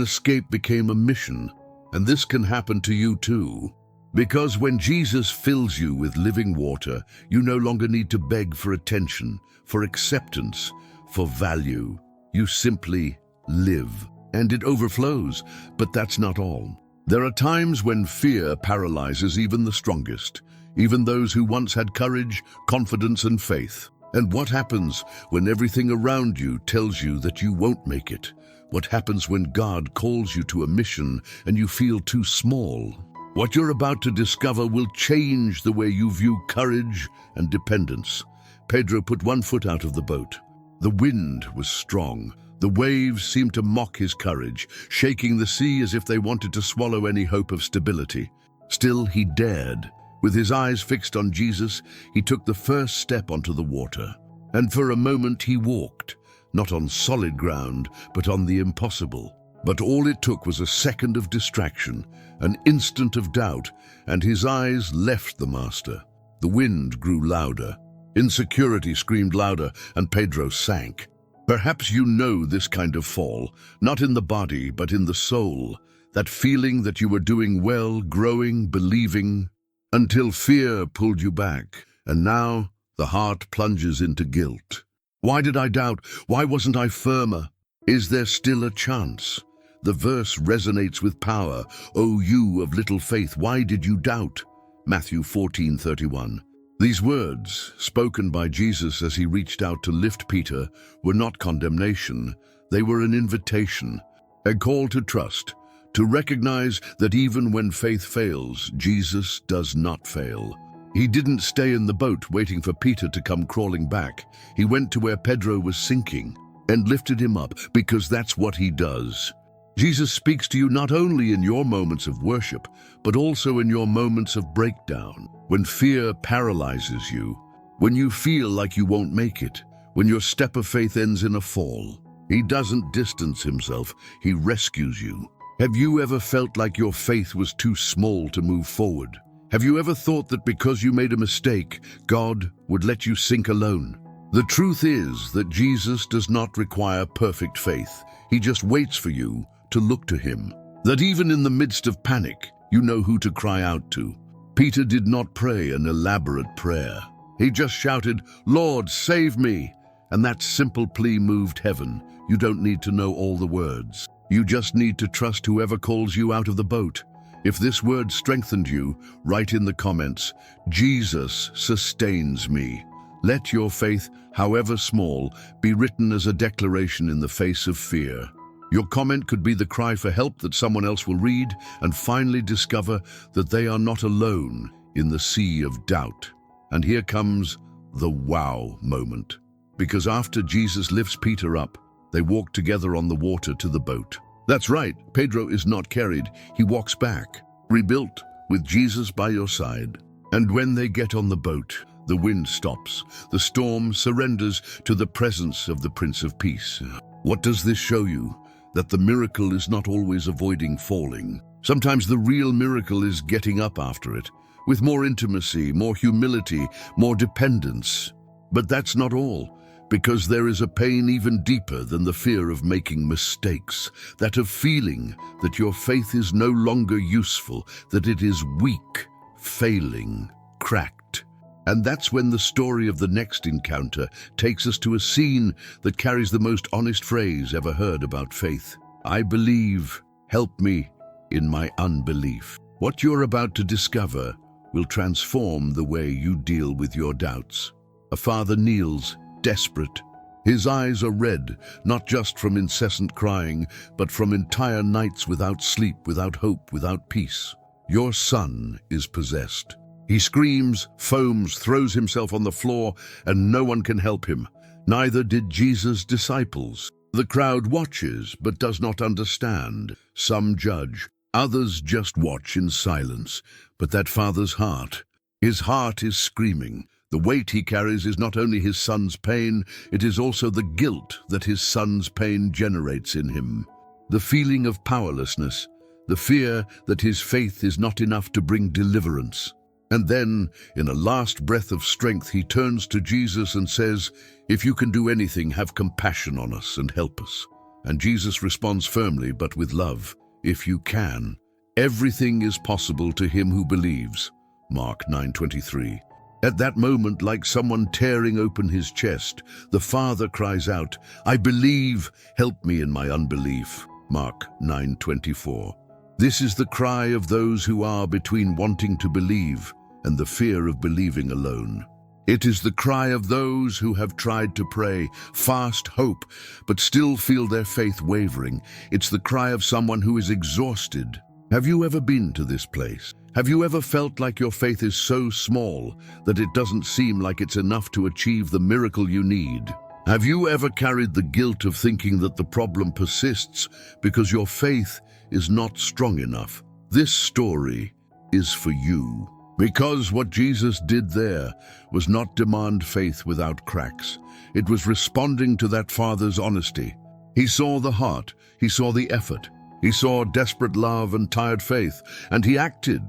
escape became a mission. And this can happen to you too. Because when Jesus fills you with living water, you no longer need to beg for attention, for acceptance, for value. You simply live, and it overflows. But that's not all. There are times when fear paralyzes even the strongest, even those who once had courage, confidence, and faith. And what happens when everything around you tells you that you won't make it? What happens when God calls you to a mission and you feel too small? What you're about to discover will change the way you view courage and dependence. Pedro put one foot out of the boat. The wind was strong. The waves seemed to mock his courage, shaking the sea as if they wanted to swallow any hope of stability. Still, he dared. With his eyes fixed on Jesus, he took the first step onto the water. And for a moment he walked, not on solid ground, but on the impossible. But all it took was a second of distraction, an instant of doubt, and his eyes left the master. The wind grew louder. Insecurity screamed louder, and Pedro sank. Perhaps you know this kind of fall, not in the body, but in the soul. That feeling that you were doing well, growing, believing, until fear pulled you back. And now the heart plunges into guilt. Why did I doubt? Why wasn't I firmer? Is there still a chance? The verse resonates with power. O you of little faith, why did you doubt? Matthew 14:31. These words, spoken by Jesus as he reached out to lift Peter, were not condemnation. They were an invitation, a call to trust, to recognize that even when faith fails, Jesus does not fail. He didn't stay in the boat waiting for Peter to come crawling back. He went to where Pedro was sinking and lifted him up, because that's what he does. Jesus speaks to you not only in your moments of worship, but also in your moments of breakdown, when fear paralyzes you, when you feel like you won't make it, when your step of faith ends in a fall. He doesn't distance himself, he rescues you. Have you ever felt like your faith was too small to move forward? Have you ever thought that because you made a mistake, God would let you sink alone? The truth is that Jesus does not require perfect faith. He just waits for you to look to him. That even in the midst of panic, you know who to cry out to. Peter did not pray an elaborate prayer. He just shouted, "Lord, save me!" And that simple plea moved heaven. You don't need to know all the words. You just need to trust whoever calls you out of the boat. If this word strengthened you, write in the comments, "Jesus sustains me." Let your faith, however small, be written as a declaration in the face of fear. Your comment could be the cry for help that someone else will read and finally discover that they are not alone in the sea of doubt. And here comes the wow moment. Because after Jesus lifts Peter up, they walk together on the water to the boat. That's right, Pedro is not carried, he walks back, rebuilt, with Jesus by your side. And when they get on the boat, the wind stops, the storm surrenders to the presence of the Prince of Peace. What does this show you? That the miracle is not always avoiding falling. Sometimes the real miracle is getting up after it, with more intimacy, more humility, more dependence. But that's not all, because there is a pain even deeper than the fear of making mistakes, that of feeling that your faith is no longer useful, that it is weak, failing, cracked. And that's when the story of the next encounter takes us to a scene that carries the most honest phrase ever heard about faith. I believe, help me in my unbelief. What you're about to discover will transform the way you deal with your doubts. A father kneels, desperate. His eyes are red, not just from incessant crying, but from entire nights without sleep, without hope, without peace. Your son is possessed. He screams, foams, throws himself on the floor, and no one can help him. Neither did Jesus' disciples. The crowd watches, but does not understand. Some judge, others just watch in silence. But that father's heart, his heart is screaming. The weight he carries is not only his son's pain, it is also the guilt that his son's pain generates in him. The feeling of powerlessness, the fear that his faith is not enough to bring deliverance. And then, in a last breath of strength, he turns to Jesus and says, "If you can do anything, have compassion on us and help us." And Jesus responds firmly, but with love, "If you can, everything is possible to him who believes." Mark 9:23. At that moment, like someone tearing open his chest, the Father cries out, "I believe, help me in my unbelief." Mark 9:24. This is the cry of those who are between wanting to believe and the fear of believing alone. It is the cry of those who have tried to pray, fast, hope, but still feel their faith wavering. It's the cry of someone who is exhausted. Have you ever been to this place? Have you ever felt like your faith is so small that it doesn't seem like it's enough to achieve the miracle you need? Have you ever carried the guilt of thinking that the problem persists because your faith is not strong enough? This story is for you. Because what Jesus did there was not demand faith without cracks. It was responding to that father's honesty. He saw the heart, he saw the effort, he saw desperate love and tired faith, and he acted.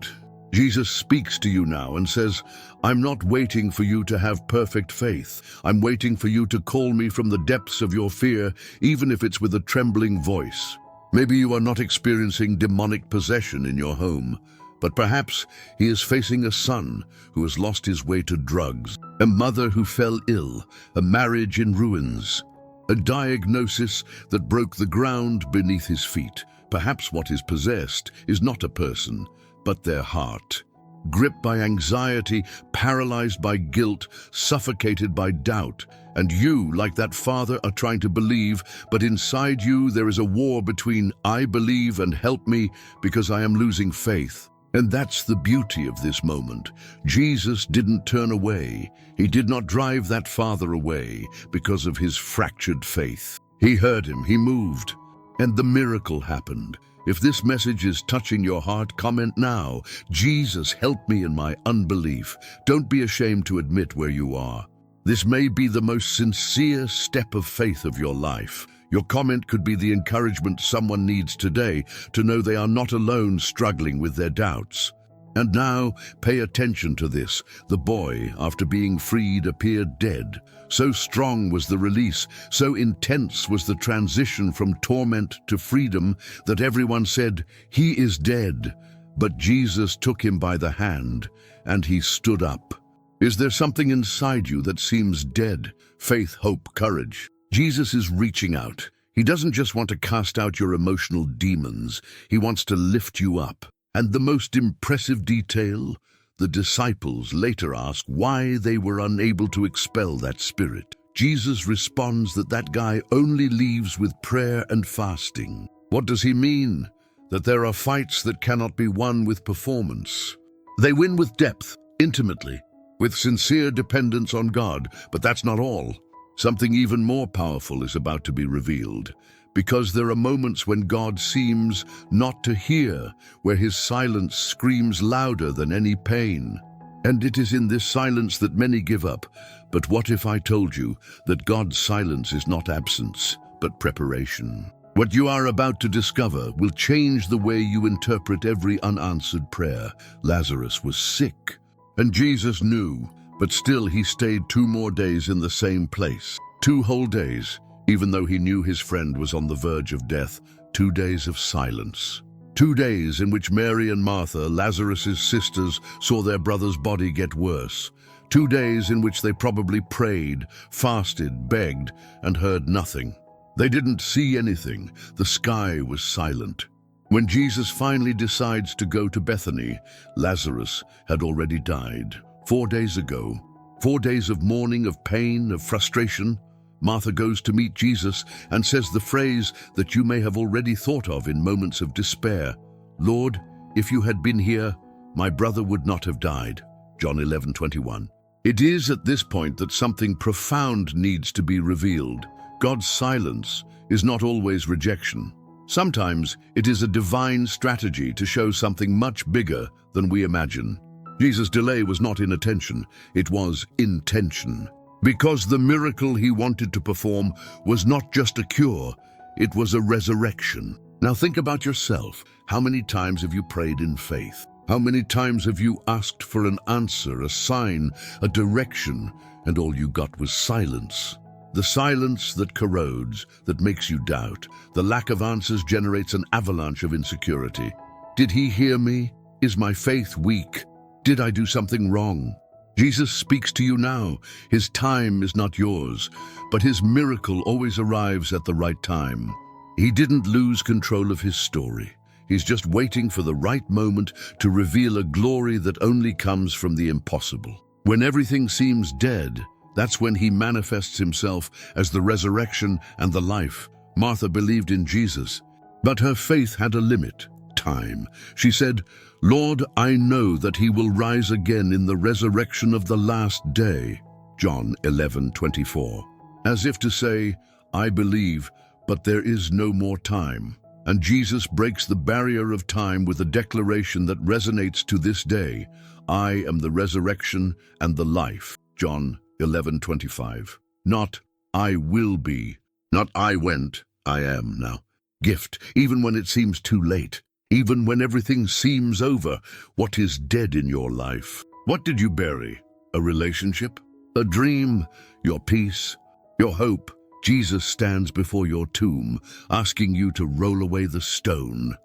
Jesus speaks to you now and says, I'm not waiting for you to have perfect faith. I'm waiting for you to call me from the depths of your fear, even if it's with a trembling voice. Maybe you are not experiencing demonic possession in your home, but perhaps he is facing a son who has lost his way to drugs, a mother who fell ill, a marriage in ruins, a diagnosis that broke the ground beneath his feet. Perhaps what is possessed is not a person, but their heart. Gripped by anxiety, paralyzed by guilt, suffocated by doubt. And you, like that father, are trying to believe, but inside you there is a war between I believe and help me because I am losing faith. And that's the beauty of this moment. Jesus didn't turn away. He did not drive that father away because of his fractured faith. He heard him, he moved, and the miracle happened. If this message is touching your heart, comment now. Jesus, help me in my unbelief. Don't be ashamed to admit where you are. This may be the most sincere step of faith of your life. Your comment could be the encouragement someone needs today to know they are not alone struggling with their doubts. And now, pay attention to this. The boy, after being freed, appeared dead. So strong was the release, so intense was the transition from torment to freedom that everyone said, "He is dead." But Jesus took him by the hand, and he stood up. Is there something inside you that seems dead? Faith, hope, courage. Jesus is reaching out. He doesn't just want to cast out your emotional demons. He wants to lift you up. And the most impressive detail, the disciples later ask why they were unable to expel that spirit. Jesus responds that guy only leaves with prayer and fasting. What does he mean? That there are fights that cannot be won with performance. They win with depth, intimately, with sincere dependence on God. But that's not all. Something even more powerful is about to be revealed. Because there are moments when God seems not to hear, where his silence screams louder than any pain. And it is in this silence that many give up. But what if I told you that God's silence is not absence, but preparation? What you are about to discover will change the way you interpret every unanswered prayer. Lazarus was sick, and Jesus knew, but still he stayed 2 more days in the same place. 2 whole days. Even though he knew his friend was on the verge of death, 2 days of silence. 2 days in which Mary and Martha, Lazarus's sisters, saw their brother's body get worse. 2 days in which they probably prayed, fasted, begged, and heard nothing. They didn't see anything. The sky was silent. When Jesus finally decides to go to Bethany, Lazarus had already died. 4 days ago. 4 days of mourning, of pain, of frustration. Martha goes to meet Jesus and says the phrase that you may have already thought of in moments of despair. Lord, if you had been here, my brother would not have died. John 11:21. It is at this point that something profound needs to be revealed. God's silence is not always rejection. Sometimes it is a divine strategy to show something much bigger than we imagine. Jesus' delay was not inattention, it was intention. Because the miracle he wanted to perform was not just a cure, it was a resurrection. Now think about yourself. How many times have you prayed in faith? How many times have you asked for an answer, a sign, a direction, and all you got was silence? The silence that corrodes, that makes you doubt. The lack of answers generates an avalanche of insecurity. Did he hear me? Is my faith weak? Did I do something wrong? Jesus speaks to you now. His time is not yours, but his miracle always arrives at the right time. He didn't lose control of his story. He's just waiting for the right moment to reveal a glory that only comes from the impossible. When everything seems dead, that's when he manifests himself as the resurrection and the life. Martha believed in Jesus, but her faith had a limit. Time. She said, Lord, I know that he will rise again in the resurrection of the last day. John 11:24. As if to say, I believe, but there is no more time. And Jesus breaks the barrier of time with a declaration that resonates to this day. I am the resurrection and the life. John 11:25. Not I will be, not I went, I am now. Gift, even when it seems too late, even when everything seems over. What is dead in your life? What did you bury? A relationship? A dream? Your peace? Your hope? Jesus stands before your tomb, asking you to roll away the stone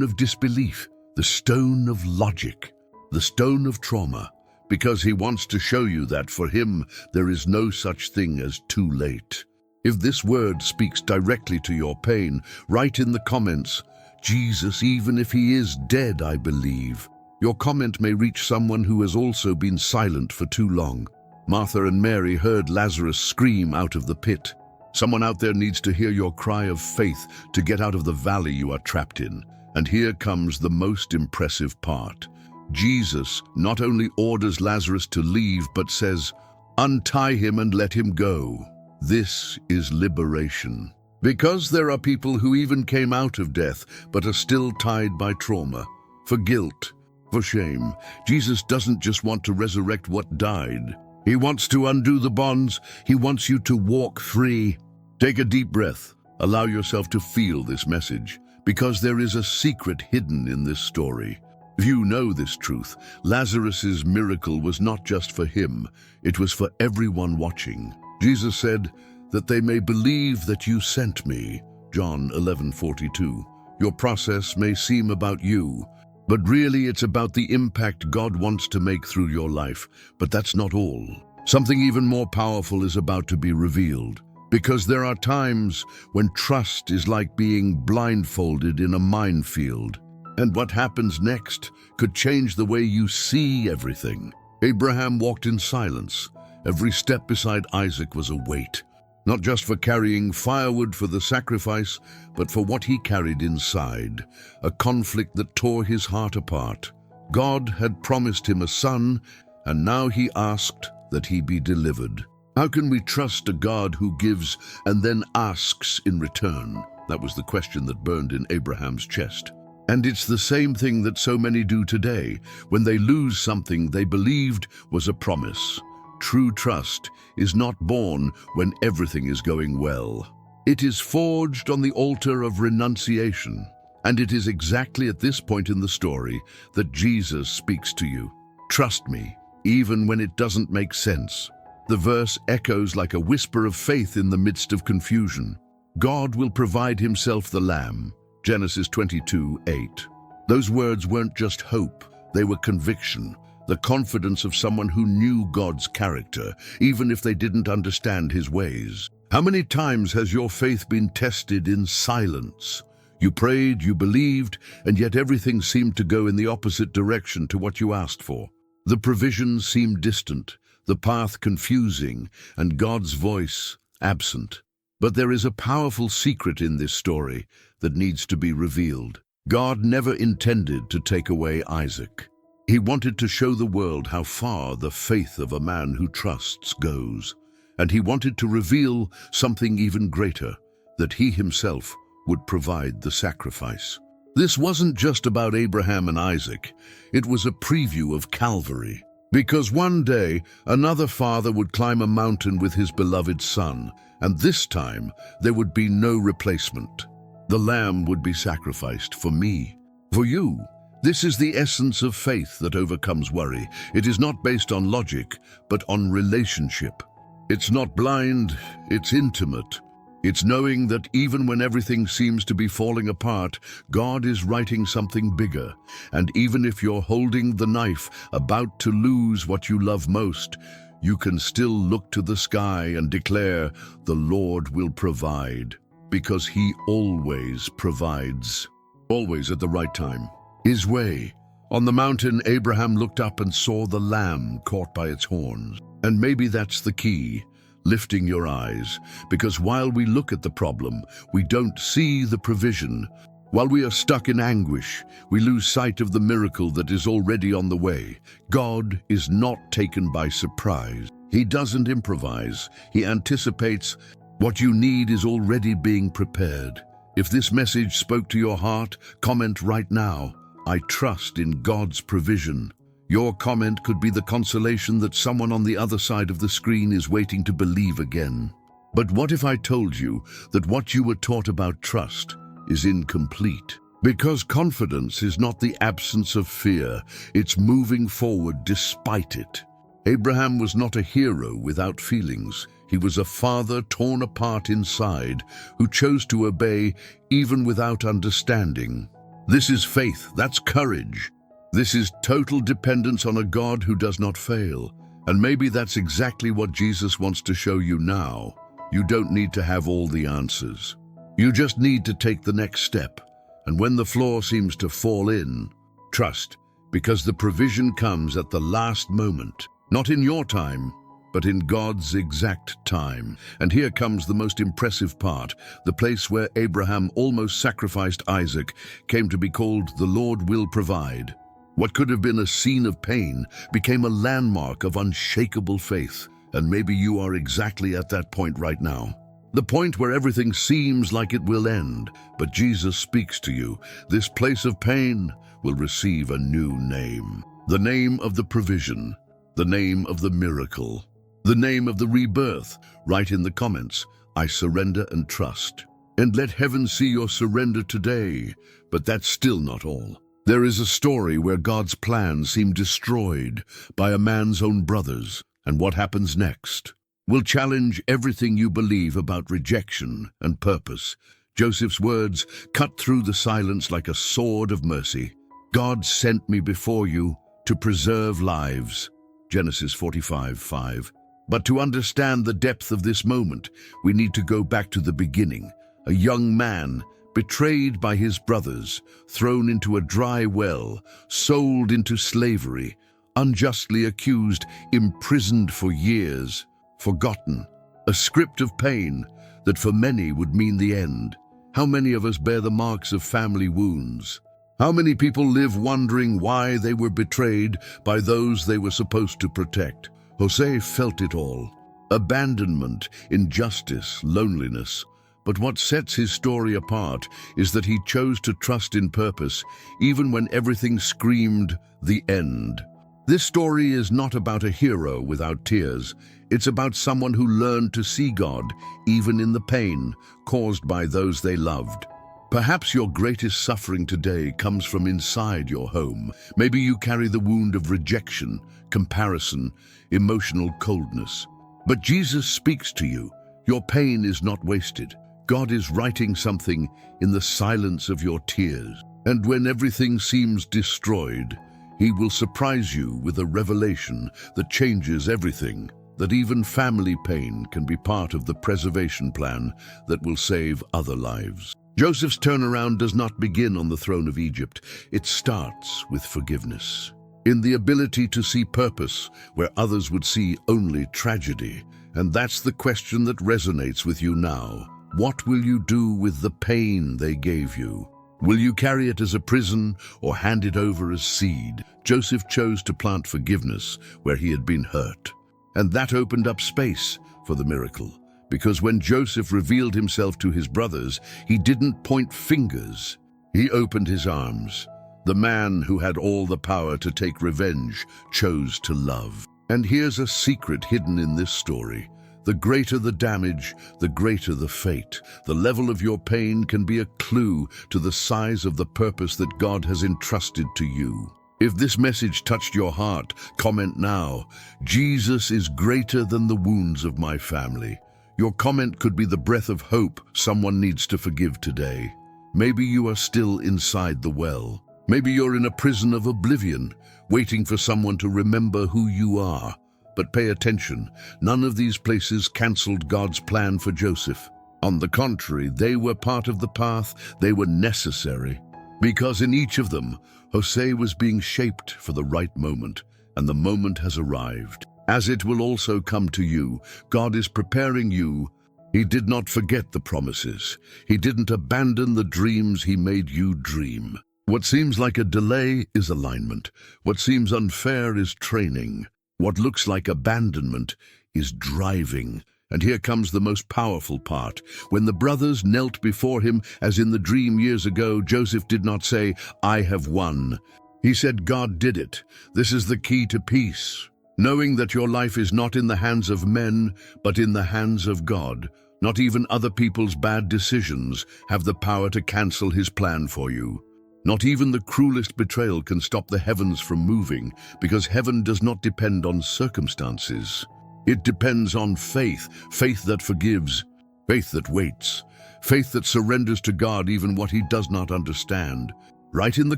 of disbelief, the stone of logic, the stone of trauma, because he wants to show you that for him there is no such thing as too late. If this word speaks directly to your pain, write in the comments, Jesus, even if he is dead, I believe. Your comment may reach someone who has also been silent for too long. Martha and Mary heard Lazarus scream out of the pit. Someone out there needs to hear your cry of faith to get out of the valley you are trapped in. And here comes the most impressive part. Jesus not only orders Lazarus to leave, but says, untie him and let him go. This is liberation. Because there are people who even came out of death, but are still tied by trauma, for guilt, for shame. Jesus doesn't just want to resurrect what died. He wants to undo the bonds. He wants you to walk free. Take a deep breath. Allow yourself to feel this message, because there is a secret hidden in this story. If you know this truth, Lazarus's miracle was not just for him, it was for everyone watching. Jesus said, that they may believe that you sent me. John 11:42. Your process may seem about you, but really it's about the impact God wants to make through your life. But that's not all. Something even more powerful is about to be revealed. Because there are times when trust is like being blindfolded in a minefield. And what happens next could change the way you see everything. Abraham walked in silence. Every step beside Isaac was a weight. Not just for carrying firewood for the sacrifice, but for what he carried inside, a conflict that tore his heart apart. God had promised him a son, and now he asked that he be delivered. How can we trust a God who gives and then asks in return? That was the question that burned in Abraham's chest. And it's the same thing that so many do today, when they lose something they believed was a promise. True trust is not born when everything is going well. It is forged on the altar of renunciation. And it is exactly at this point in the story that Jesus speaks to you. Trust me, even when it doesn't make sense. The verse echoes like a whisper of faith in the midst of confusion. God will provide himself the lamb. Genesis 22:8. Those words weren't just hope, they were conviction. The confidence of someone who knew God's character, even if they didn't understand his ways. How many times has your faith been tested in silence? You prayed, you believed, and yet everything seemed to go in the opposite direction to what you asked for. The provisions seemed distant, the path confusing, and God's voice absent. But there is a powerful secret in this story that needs to be revealed. God never intended to take away Isaac. He wanted to show the world how far the faith of a man who trusts goes. And he wanted to reveal something even greater, that he himself would provide the sacrifice. This wasn't just about Abraham and Isaac. It was a preview of Calvary. Because one day, another father would climb a mountain with his beloved son, and this time there would be no replacement. The lamb would be sacrificed for me, for you. This is the essence of faith that overcomes worry. It is not based on logic, but on relationship. It's not blind, it's intimate. It's knowing that even when everything seems to be falling apart, God is writing something bigger. And even if you're holding the knife, about to lose what you love most, you can still look to the sky and declare, the Lord will provide. Because he always provides. Always at the right time. His way. On the mountain, Abraham looked up and saw the lamb caught by its horns. And maybe that's the key, lifting your eyes, because while we look at the problem, we don't see the provision. While we are stuck in anguish, we lose sight of the miracle that is already on the way. God is not taken by surprise. He doesn't improvise. He anticipates. What you need is already being prepared. If this message spoke to your heart, comment right now. I trust in God's provision. Your comment could be the consolation that someone on the other side of the screen is waiting to believe again. But what if I told you that what you were taught about trust is incomplete? Because confidence is not the absence of fear, it's moving forward despite it. Abraham was not a hero without feelings. He was a father torn apart inside who chose to obey even without understanding. This is faith, that's courage. This is total dependence on a God who does not fail. And maybe that's exactly what Jesus wants to show you now. You don't need to have all the answers. You just need to take the next step. And when the floor seems to fall in, trust, because the provision comes at the last moment, not in your time, but in God's exact time. And here comes the most impressive part, the place where Abraham almost sacrificed Isaac came to be called the Lord will provide. What could have been a scene of pain became a landmark of unshakable faith. And maybe you are exactly at that point right now. The point where everything seems like it will end, but Jesus speaks to you. This place of pain will receive a new name. The name of the provision, the name of the miracle, the name of the rebirth. Write in the comments, I surrender and trust. And let heaven see your surrender today. But that's still not all. There is a story where God's plan seemed destroyed by a man's own brothers. And what happens next will challenge everything you believe about rejection and purpose. Joseph's words cut through the silence like a sword of mercy. God sent me before you to preserve lives. Genesis 45:5. But to understand the depth of this moment, we need to go back to the beginning. A young man, betrayed by his brothers, thrown into a dry well, sold into slavery, unjustly accused, imprisoned for years, forgotten. A script of pain that for many would mean the end. How many of us bear the marks of family wounds? How many people live wondering why they were betrayed by those they were supposed to protect? Jose felt it all. Abandonment, injustice, loneliness. But what sets his story apart is that he chose to trust in purpose, even when everything screamed the end. This story is not about a hero without tears. It's about someone who learned to see God, even in the pain caused by those they loved. Perhaps your greatest suffering today comes from inside your home. Maybe you carry the wound of rejection, comparison, emotional coldness. But Jesus speaks to you. Your pain is not wasted. God is writing something in the silence of your tears. And when everything seems destroyed, He will surprise you with a revelation that changes everything, that even family pain can be part of the preservation plan that will save other lives. Joseph's turnaround does not begin on the throne of Egypt. It starts with forgiveness. In the ability to see purpose where others would see only tragedy. And that's the question that resonates with you now. What will you do with the pain they gave you? Will you carry it as a prison or hand it over as seed? Joseph chose to plant forgiveness where he had been hurt. And that opened up space for the miracle. Because when Joseph revealed himself to his brothers, he didn't point fingers. He opened his arms. The man who had all the power to take revenge chose to love. And here's a secret hidden in this story. The greater the damage, the greater the fate. The level of your pain can be a clue to the size of the purpose that God has entrusted to you. If this message touched your heart, comment now. Jesus is greater than the wounds of my family. Your comment could be the breath of hope someone needs to forgive today. Maybe you are still inside the well. Maybe you're in a prison of oblivion, waiting for someone to remember who you are. But pay attention, none of these places canceled God's plan for Joseph. On the contrary, they were part of the path, they were necessary. Because in each of them, Jose was being shaped for the right moment, and the moment has arrived. As it will also come to you, God is preparing you. He did not forget the promises. He didn't abandon the dreams He made you dream. What seems like a delay is alignment. What seems unfair is training. What looks like abandonment is driving. And here comes the most powerful part. When the brothers knelt before him, as in the dream years ago, Joseph did not say, "I have won." He said God did it. This is the key to peace. Knowing that your life is not in the hands of men, but in the hands of God. Not even other people's bad decisions have the power to cancel his plan for you. Not even the cruelest betrayal can stop the heavens from moving, because heaven does not depend on circumstances. It depends on faith, faith that forgives, faith that waits, faith that surrenders to God even what he does not understand. Write in the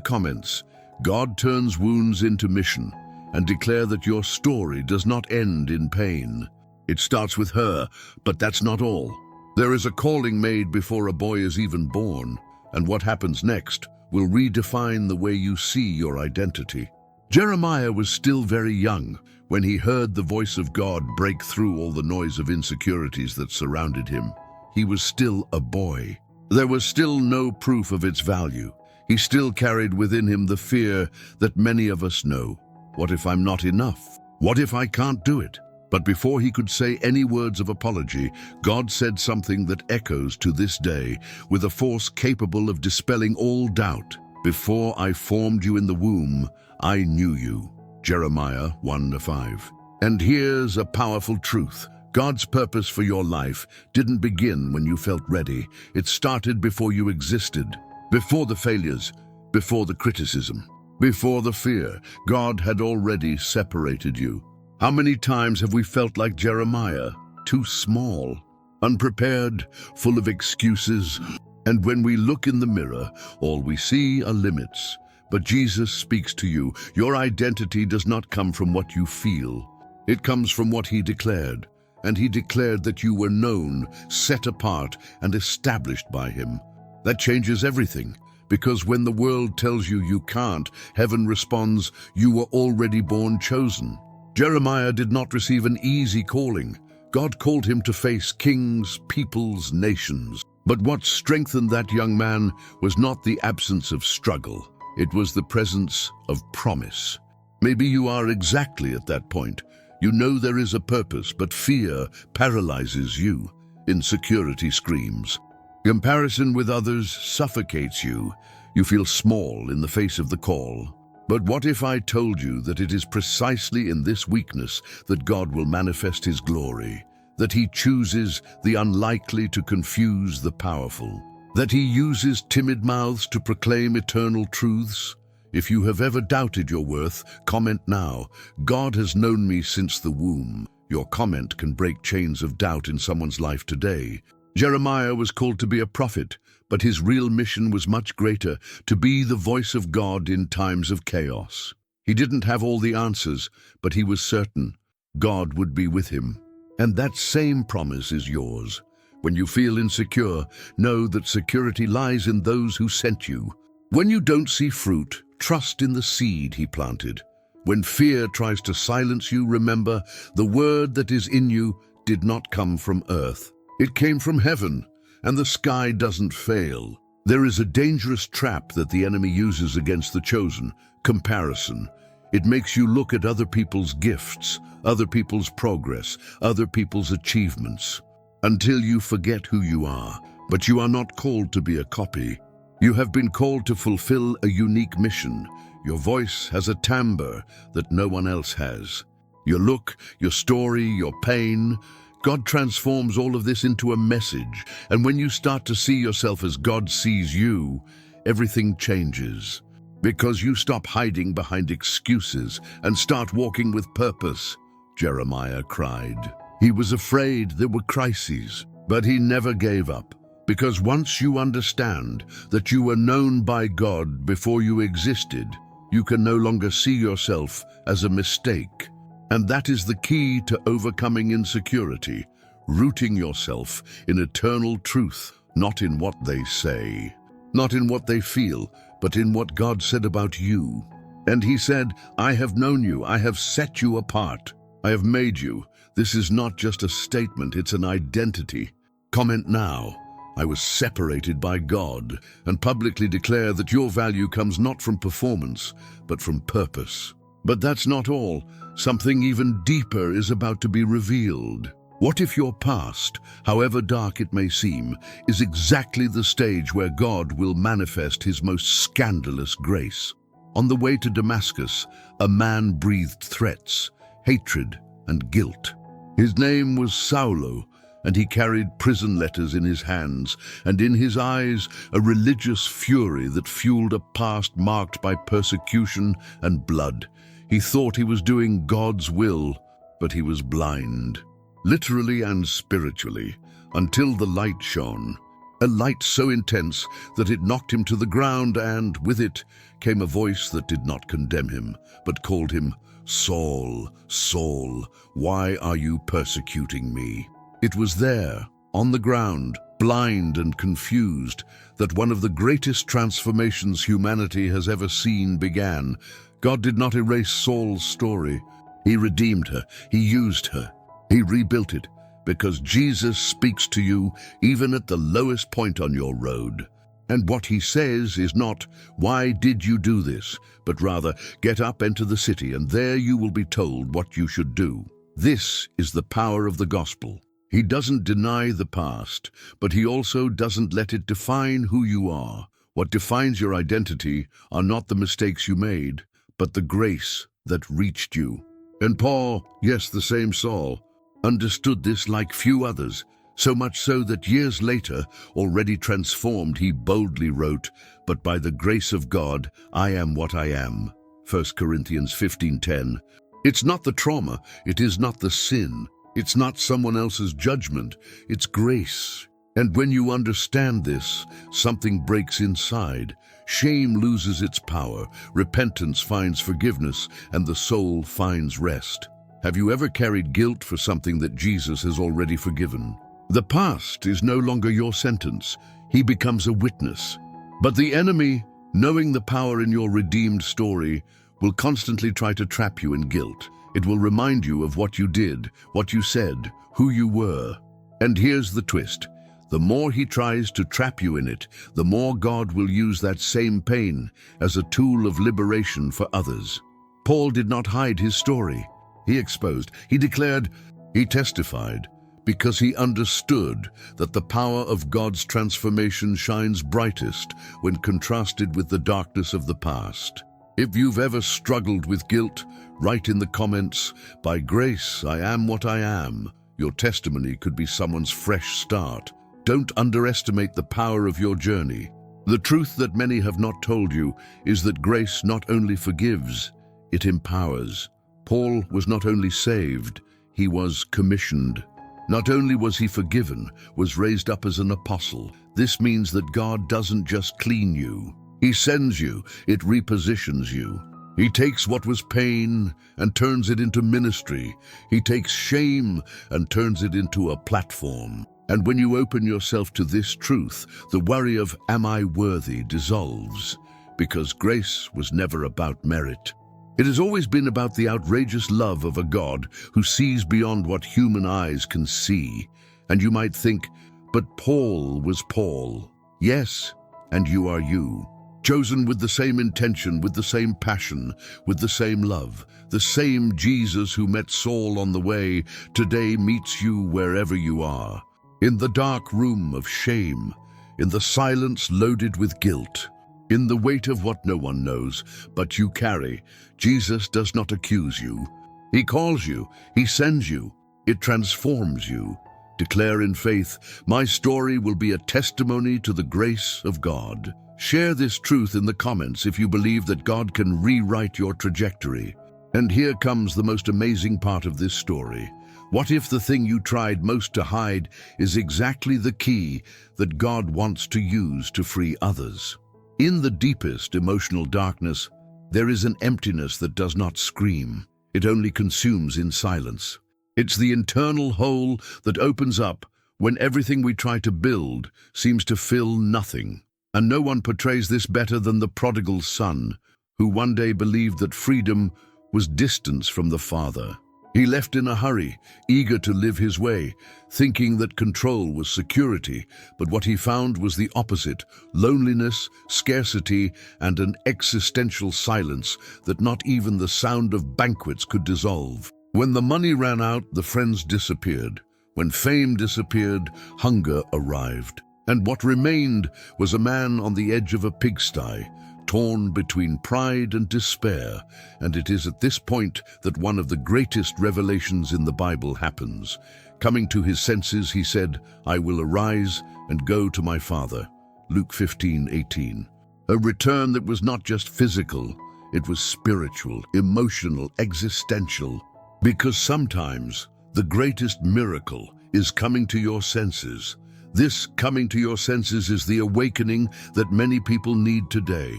comments, God turns wounds into mission, and declare that your story does not end in pain. It starts with her, but that's not all. There is a calling made before a boy is even born, and what happens next will redefine the way you see your identity. Jeremiah was still very young when he heard the voice of God break through all the noise of insecurities that surrounded him. He was still a boy. There was still no proof of its value. He still carried within him the fear that many of us know. What if I'm not enough? What if I can't do it? But before he could say any words of apology, God said something that echoes to this day with a force capable of dispelling all doubt. Before I formed you in the womb, I knew you. Jeremiah 1:5. And here's a powerful truth. God's purpose for your life didn't begin when you felt ready. It started before you existed. Before the failures, before the criticism, before the fear. God had already separated you. How many times have we felt like Jeremiah, too small, unprepared, full of excuses? And when we look in the mirror, all we see are limits. But Jesus speaks to you. Your identity does not come from what you feel. It comes from what he declared. And he declared that you were known, set apart, and established by him. That changes everything. Because when the world tells you you can't, heaven responds, you were already born chosen. Jeremiah did not receive an easy calling. God called him to face kings, peoples, nations. But what strengthened that young man was not the absence of struggle. It was the presence of promise. Maybe you are exactly at that point. You know there is a purpose, but fear paralyzes you. Insecurity screams. Comparison with others suffocates you. You feel small in the face of the call. But what if I told you that it is precisely in this weakness that God will manifest his glory? That he chooses the unlikely to confuse the powerful? That he uses timid mouths to proclaim eternal truths? If you have ever doubted your worth, comment now. God has known me since the womb. Your comment can break chains of doubt in someone's life today. Jeremiah was called to be a prophet, but his real mission was much greater, to be the voice of God in times of chaos. He didn't have all the answers, but he was certain God would be with him. And that same promise is yours. When you feel insecure, know that security lies in those who sent you. When you don't see fruit, trust in the seed he planted. When fear tries to silence you, remember, the word that is in you did not come from earth. It came from heaven, and the sky doesn't fail. There is a dangerous trap that the enemy uses against the chosen: comparison. It makes you look at other people's gifts, other people's progress, other people's achievements, until you forget who you are. But you are not called to be a copy. You have been called to fulfill a unique mission. Your voice has a timbre that no one else has. Your look, your story, your pain. God transforms all of this into a message, and when you start to see yourself as God sees you, everything changes. Because you stop hiding behind excuses and start walking with purpose. Jeremiah cried. He was afraid there were crises, but he never gave up. Because once you understand that you were known by God before you existed, you can no longer see yourself as a mistake. And that is the key to overcoming insecurity, rooting yourself in eternal truth, not in what they say, not in what they feel, but in what God said about you. And he said, I have known you, I have set you apart, I have made you. This is not just a statement, it's an identity. Comment now. I was separated by God, and publicly declare that your value comes not from performance, but from purpose. But that's not all. Something even deeper is about to be revealed. What if your past, however dark it may seem, is exactly the stage where God will manifest his most scandalous grace? On the way to Damascus, a man breathed threats, hatred, and guilt. His name was Saulo, and he carried prison letters in his hands, and in his eyes a religious fury that fueled a past marked by persecution and blood. He thought he was doing God's will, but he was blind, literally and spiritually, until the light shone. A light so intense that it knocked him to the ground, and with it came a voice that did not condemn him, but called him, "Saul, Saul, why are you persecuting me?" It was there, on the ground, blind and confused, that one of the greatest transformations humanity has ever seen began. God did not erase Saul's story. He redeemed her. He used her. He rebuilt it, because Jesus speaks to you even at the lowest point on your road. And what he says is not, "Why did you do this?" but rather, "Get up, enter the city, and there you will be told what you should do." This is the power of the gospel. He doesn't deny the past, but he also doesn't let it define who you are. What defines your identity are not the mistakes you made, but the grace that reached you. And Paul, yes, the same Saul, understood this like few others, so much so that years later, already transformed, he boldly wrote, "But by the grace of God, I am what I am." 1 Corinthians 15:10. It's not the trauma, it is not the sin, it's not someone else's judgment, it's grace. And when you understand this, something breaks inside. Shame loses its power, repentance finds forgiveness, and the soul finds rest. Have you ever carried guilt for something that Jesus has already forgiven? The past is no longer your sentence. He becomes a witness. But the enemy, knowing the power in your redeemed story, will constantly try to trap you in guilt. It will remind you of what you did, what you said, who you were. And here's the twist. The more he tries to trap you in it, the more God will use that same pain as a tool of liberation for others. Paul did not hide his story. He exposed, he declared, he testified, because he understood that the power of God's transformation shines brightest when contrasted with the darkness of the past. If you've ever struggled with guilt, write in the comments, "By grace I am what I am." Your testimony could be someone's fresh start. Don't underestimate the power of your journey. The truth that many have not told you is that grace not only forgives, it empowers. Paul was not only saved, he was commissioned. Not only was he forgiven, was raised up as an apostle. This means that God doesn't just clean you. He sends you, it repositions you. He takes what was pain and turns it into ministry. He takes shame and turns it into a platform. And when you open yourself to this truth, the worry of "Am I worthy?" dissolves, because grace was never about merit. It has always been about the outrageous love of a God who sees beyond what human eyes can see. And you might think, but Paul was Paul. Yes, and you are you. Chosen with the same intention, with the same passion, with the same love. The same Jesus who met Saul on the way today meets you wherever you are. In the dark room of shame, in the silence loaded with guilt, in the weight of what no one knows, but you carry, Jesus does not accuse you. He calls you, he sends you, it transforms you. Declare in faith, "My story will be a testimony to the grace of God." Share this truth in the comments if you believe that God can rewrite your trajectory. And here comes the most amazing part of this story. What if the thing you tried most to hide is exactly the key that God wants to use to free others? In the deepest emotional darkness, there is an emptiness that does not scream. It only consumes in silence. It's the internal hole that opens up when everything we try to build seems to fill nothing. And no one portrays this better than the prodigal son, who one day believed that freedom was distance from the Father. He left in a hurry, eager to live his way, thinking that control was security, but what he found was the opposite: loneliness, scarcity, and an existential silence that not even the sound of banquets could dissolve. When the money ran out, the friends disappeared. When fame disappeared, hunger arrived. And what remained was a man on the edge of a pigsty, torn between pride and despair, and it is at this point that one of the greatest revelations in the Bible happens. Coming to his senses, he said, "I will arise and go to my Father." Luke 15:18. A return that was not just physical, it was spiritual, emotional, existential. Because sometimes the greatest miracle is coming to your senses. This coming to your senses is the awakening that many people need today.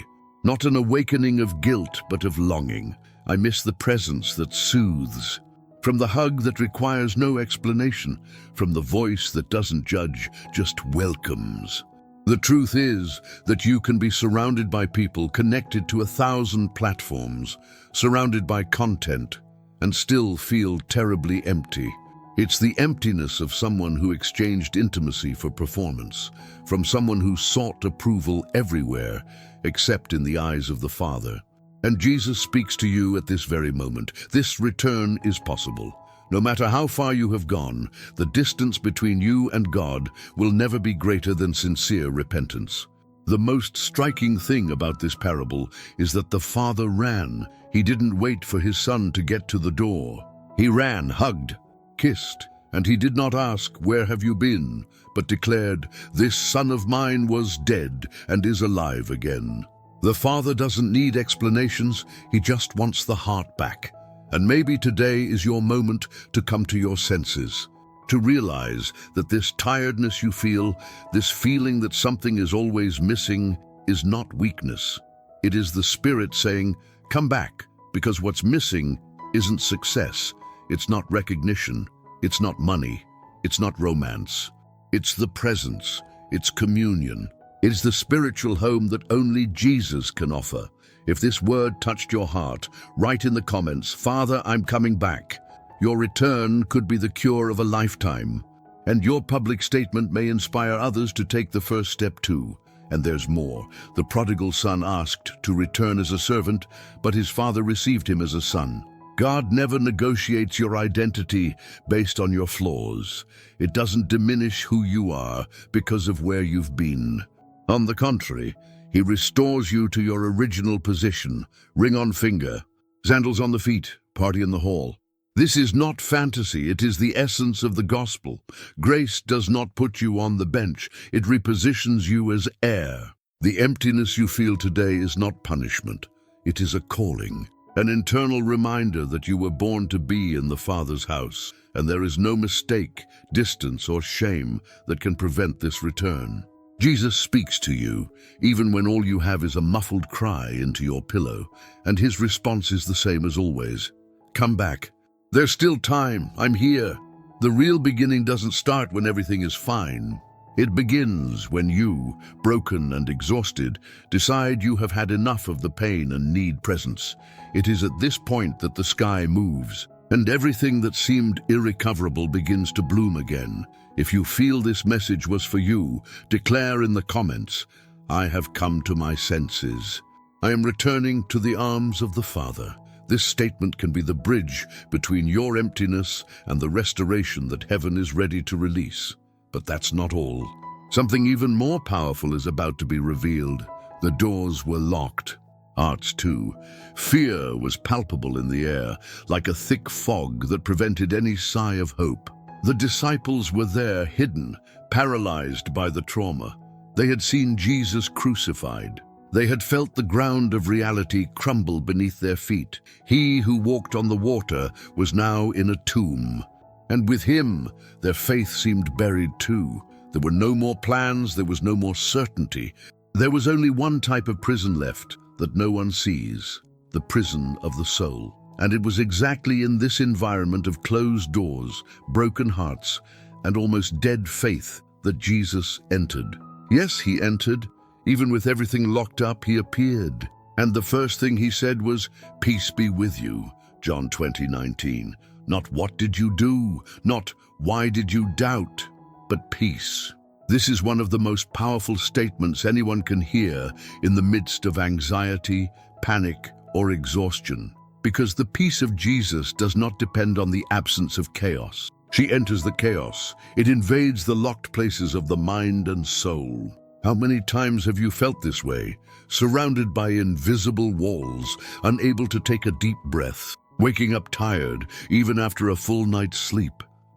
Not an awakening of guilt, but of longing. I miss the presence that soothes. From the hug that requires no explanation, from the voice that doesn't judge, just welcomes. The truth is that you can be surrounded by people connected to 1,000 platforms, surrounded by content, and still feel terribly empty. It's the emptiness of someone who exchanged intimacy for performance, from someone who sought approval everywhere, except in the eyes of the Father. And Jesus speaks to you at this very moment. This return is possible. No matter how far you have gone, the distance between you and God will never be greater than sincere repentance. The most striking thing about this parable is that the Father ran. He didn't wait for his Son to get to the door. He ran, hugged, kissed, and he did not ask, "Where have you been?" but declared, "This son of mine was dead and is alive again." The Father doesn't need explanations, he just wants the heart back. And maybe today is your moment to come to your senses, to realize that this tiredness you feel, this feeling that something is always missing, is not weakness. It is the Spirit saying, "Come back," because what's missing isn't success, it's not recognition, it's not money, it's not romance. It's the presence, it's communion. It's the spiritual home that only Jesus can offer. If this word touched your heart, write in the comments, "Father, I'm coming back." Your return could be the cure of a lifetime, and your public statement may inspire others to take the first step too. And there's more. The prodigal son asked to return as a servant, but his father received him as a son. God never negotiates your identity based on your flaws. It doesn't diminish who you are because of where you've been. On the contrary, he restores you to your original position, ring on finger, sandals on the feet, party in the hall. This is not fantasy, it is the essence of the gospel. Grace does not put you on the bench, it repositions you as heir. The emptiness you feel today is not punishment, it is a calling, an internal reminder that you were born to be in the Father's house, and there is no mistake, distance, or shame that can prevent this return. Jesus speaks to you, even when all you have is a muffled cry into your pillow, and his response is the same as always. Come back. There's still time. I'm here. The real beginning doesn't start when everything is fine. It begins when you, broken and exhausted, decide you have had enough of the pain and need presence. It is at this point that the sky moves, and everything that seemed irrecoverable begins to bloom again. If you feel this message was for you, declare in the comments, "I have come to my senses. I am returning to the arms of the Father." This statement can be the bridge between your emptiness and the restoration that heaven is ready to release. But that's not all. Something even more powerful is about to be revealed. The doors were locked. Hearts too. Fear was palpable in the air, like a thick fog that prevented any sigh of hope. The disciples were there, hidden, paralyzed by the trauma. They had seen Jesus crucified. They had felt the ground of reality crumble beneath their feet. He who walked on the water was now in a tomb. And with him, their faith seemed buried too. There were no more plans, there was no more certainty. There was only one type of prison left that no one sees, the prison of the soul. And it was exactly in this environment of closed doors, broken hearts, and almost dead faith that Jesus entered. Yes, he entered. Even with everything locked up, he appeared. And the first thing he said was, "Peace be with you," John 20:19. Not "what did you do?" Not "why did you doubt?" but peace. This is one of the most powerful statements anyone can hear in the midst of anxiety, panic, or exhaustion. Because the peace of Jesus does not depend on the absence of chaos. She enters the chaos. It invades the locked places of the mind and soul. How many times have you felt this way, surrounded by invisible walls, unable to take a deep breath, waking up tired even after a full night's sleep,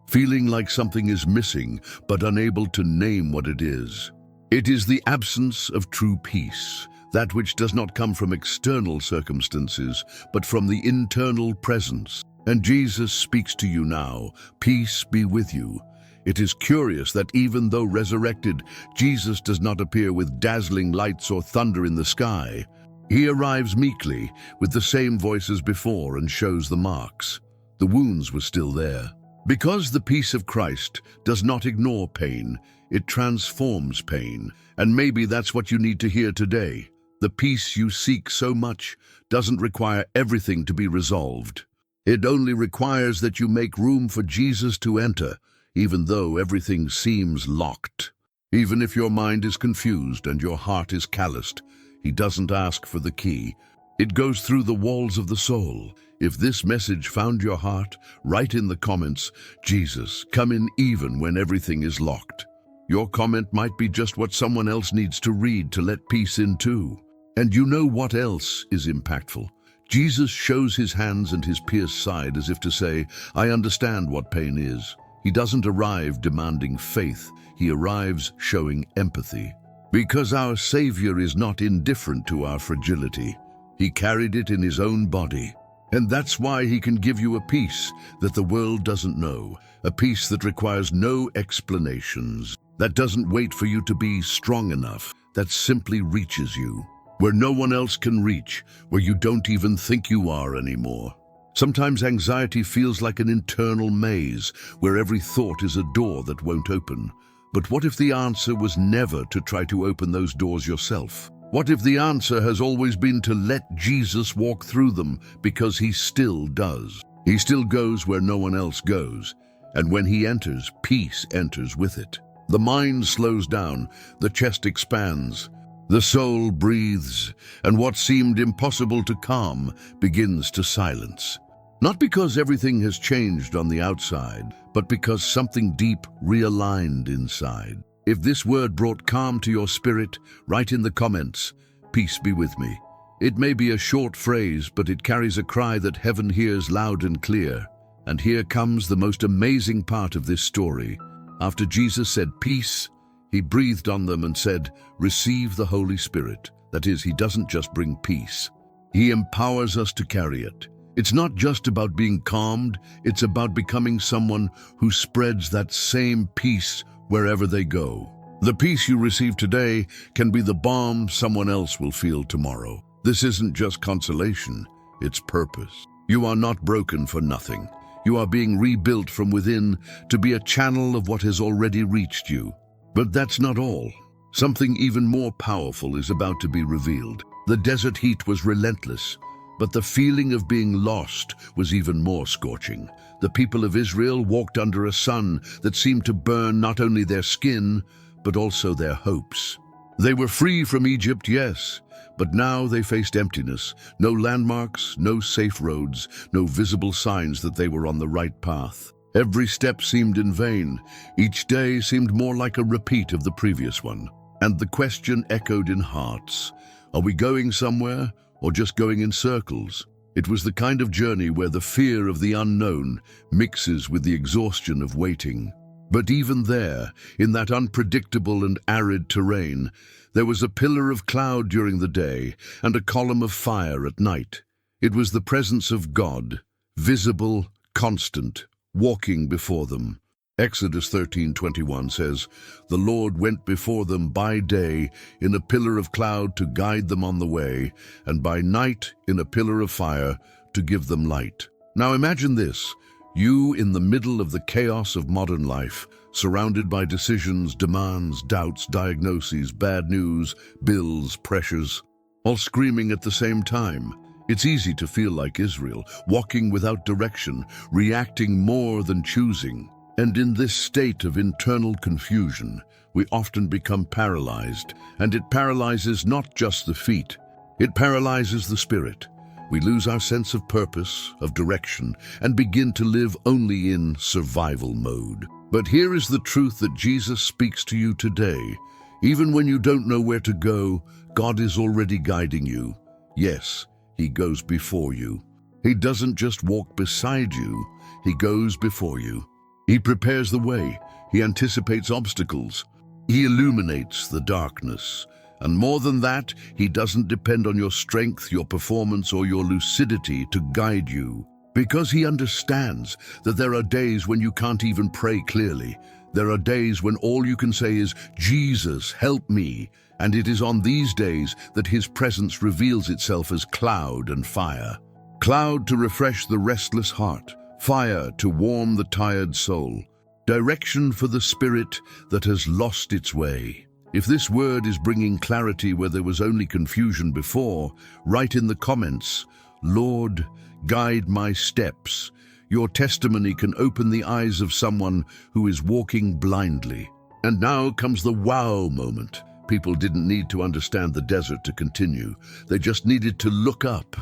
feeling like something is missing but unable to name what it is? It is the absence of true peace, that which does not come from external circumstances, but from the internal presence. And Jesus speaks to you now, "Peace be with you." It is curious that even though resurrected, Jesus does not appear with dazzling lights or thunder in the sky. He arrives meekly, with the same voice as before, and shows the marks. The wounds were still there. Because the peace of Christ does not ignore pain, it transforms pain. And maybe that's what you need to hear today. The peace you seek so much doesn't require everything to be resolved. It only requires that you make room for Jesus to enter, even though everything seems locked. Even if your mind is confused and your heart is calloused, he doesn't ask for the key. It goes through the walls of the soul. If this message found your heart, write in the comments, "Jesus, come in even when everything is locked." Your comment might be just what someone else needs to read to let peace in too. And you know what else is impactful? Jesus shows his hands and his pierced side as if to say, "I understand what pain is." He doesn't arrive demanding faith, he arrives showing empathy. Because our Savior is not indifferent to our fragility. He carried it in his own body. And that's why he can give you a peace that the world doesn't know, a peace that requires no explanations, that doesn't wait for you to be strong enough, that simply reaches you, where no one else can reach, where you don't even think you are anymore. Sometimes anxiety feels like an internal maze, where every thought is a door that won't open. But what if the answer was never to try to open those doors yourself? What if the answer has always been to let Jesus walk through them, because he still does? He still goes where no one else goes. And when he enters, peace enters with it. The mind slows down, the chest expands, the soul breathes, and what seemed impossible to calm begins to silence. Not because everything has changed on the outside, but because something deep realigned inside. If this word brought calm to your spirit, write in the comments, "Peace be with me." It may be a short phrase, but it carries a cry that heaven hears loud and clear. And here comes the most amazing part of this story. After Jesus said peace, he breathed on them and said, "Receive the Holy Spirit." That is, he doesn't just bring peace. He empowers us to carry it. It's not just about being calmed, it's about becoming someone who spreads that same peace wherever they go. The peace you receive today can be the balm someone else will feel tomorrow. This isn't just consolation, it's purpose. You are not broken for nothing. You are being rebuilt from within to be a channel of what has already reached you. But that's not all. Something even more powerful is about to be revealed. The desert heat was relentless, but the feeling of being lost was even more scorching. The people of Israel walked under a sun that seemed to burn not only their skin, but also their hopes. They were free from Egypt, yes, but now they faced emptiness. No landmarks, no safe roads, no visible signs that they were on the right path. Every step seemed in vain. Each day seemed more like a repeat of the previous one. And the question echoed in hearts, are we going somewhere or just going in circles? It was the kind of journey where the fear of the unknown mixes with the exhaustion of waiting. But even there, in that unpredictable and arid terrain, there was a pillar of cloud during the day and a column of fire at night. It was the presence of God, visible, constant, walking before them. Exodus 13:21 says, "The Lord went before them by day in a pillar of cloud to guide them on the way, and by night in a pillar of fire to give them light." Now imagine this, you in the middle of the chaos of modern life, surrounded by decisions, demands, doubts, diagnoses, bad news, bills, pressures, all screaming at the same time. It's easy to feel like Israel, walking without direction, reacting more than choosing. And in this state of internal confusion, we often become paralyzed, and it paralyzes not just the feet, it paralyzes the spirit. We lose our sense of purpose, of direction, and begin to live only in survival mode. But here is the truth that Jesus speaks to you today. Even when you don't know where to go, God is already guiding you. Yes, He goes before you. He doesn't just walk beside you, He goes before you. He prepares the way. He anticipates obstacles. He illuminates the darkness. And more than that, He doesn't depend on your strength, your performance, or your lucidity to guide you. Because He understands that there are days when you can't even pray clearly. There are days when all you can say is, "Jesus, help me." And it is on these days that His presence reveals itself as cloud and fire. Cloud to refresh the restless heart, fire to warm the tired soul, direction for the spirit that has lost its way. If this word is bringing clarity where there was only confusion before, write in the comments, "Lord, guide my steps." Your testimony can open the eyes of someone who is walking blindly. And now comes the wow moment. People didn't need to understand the desert to continue. They just needed to look up.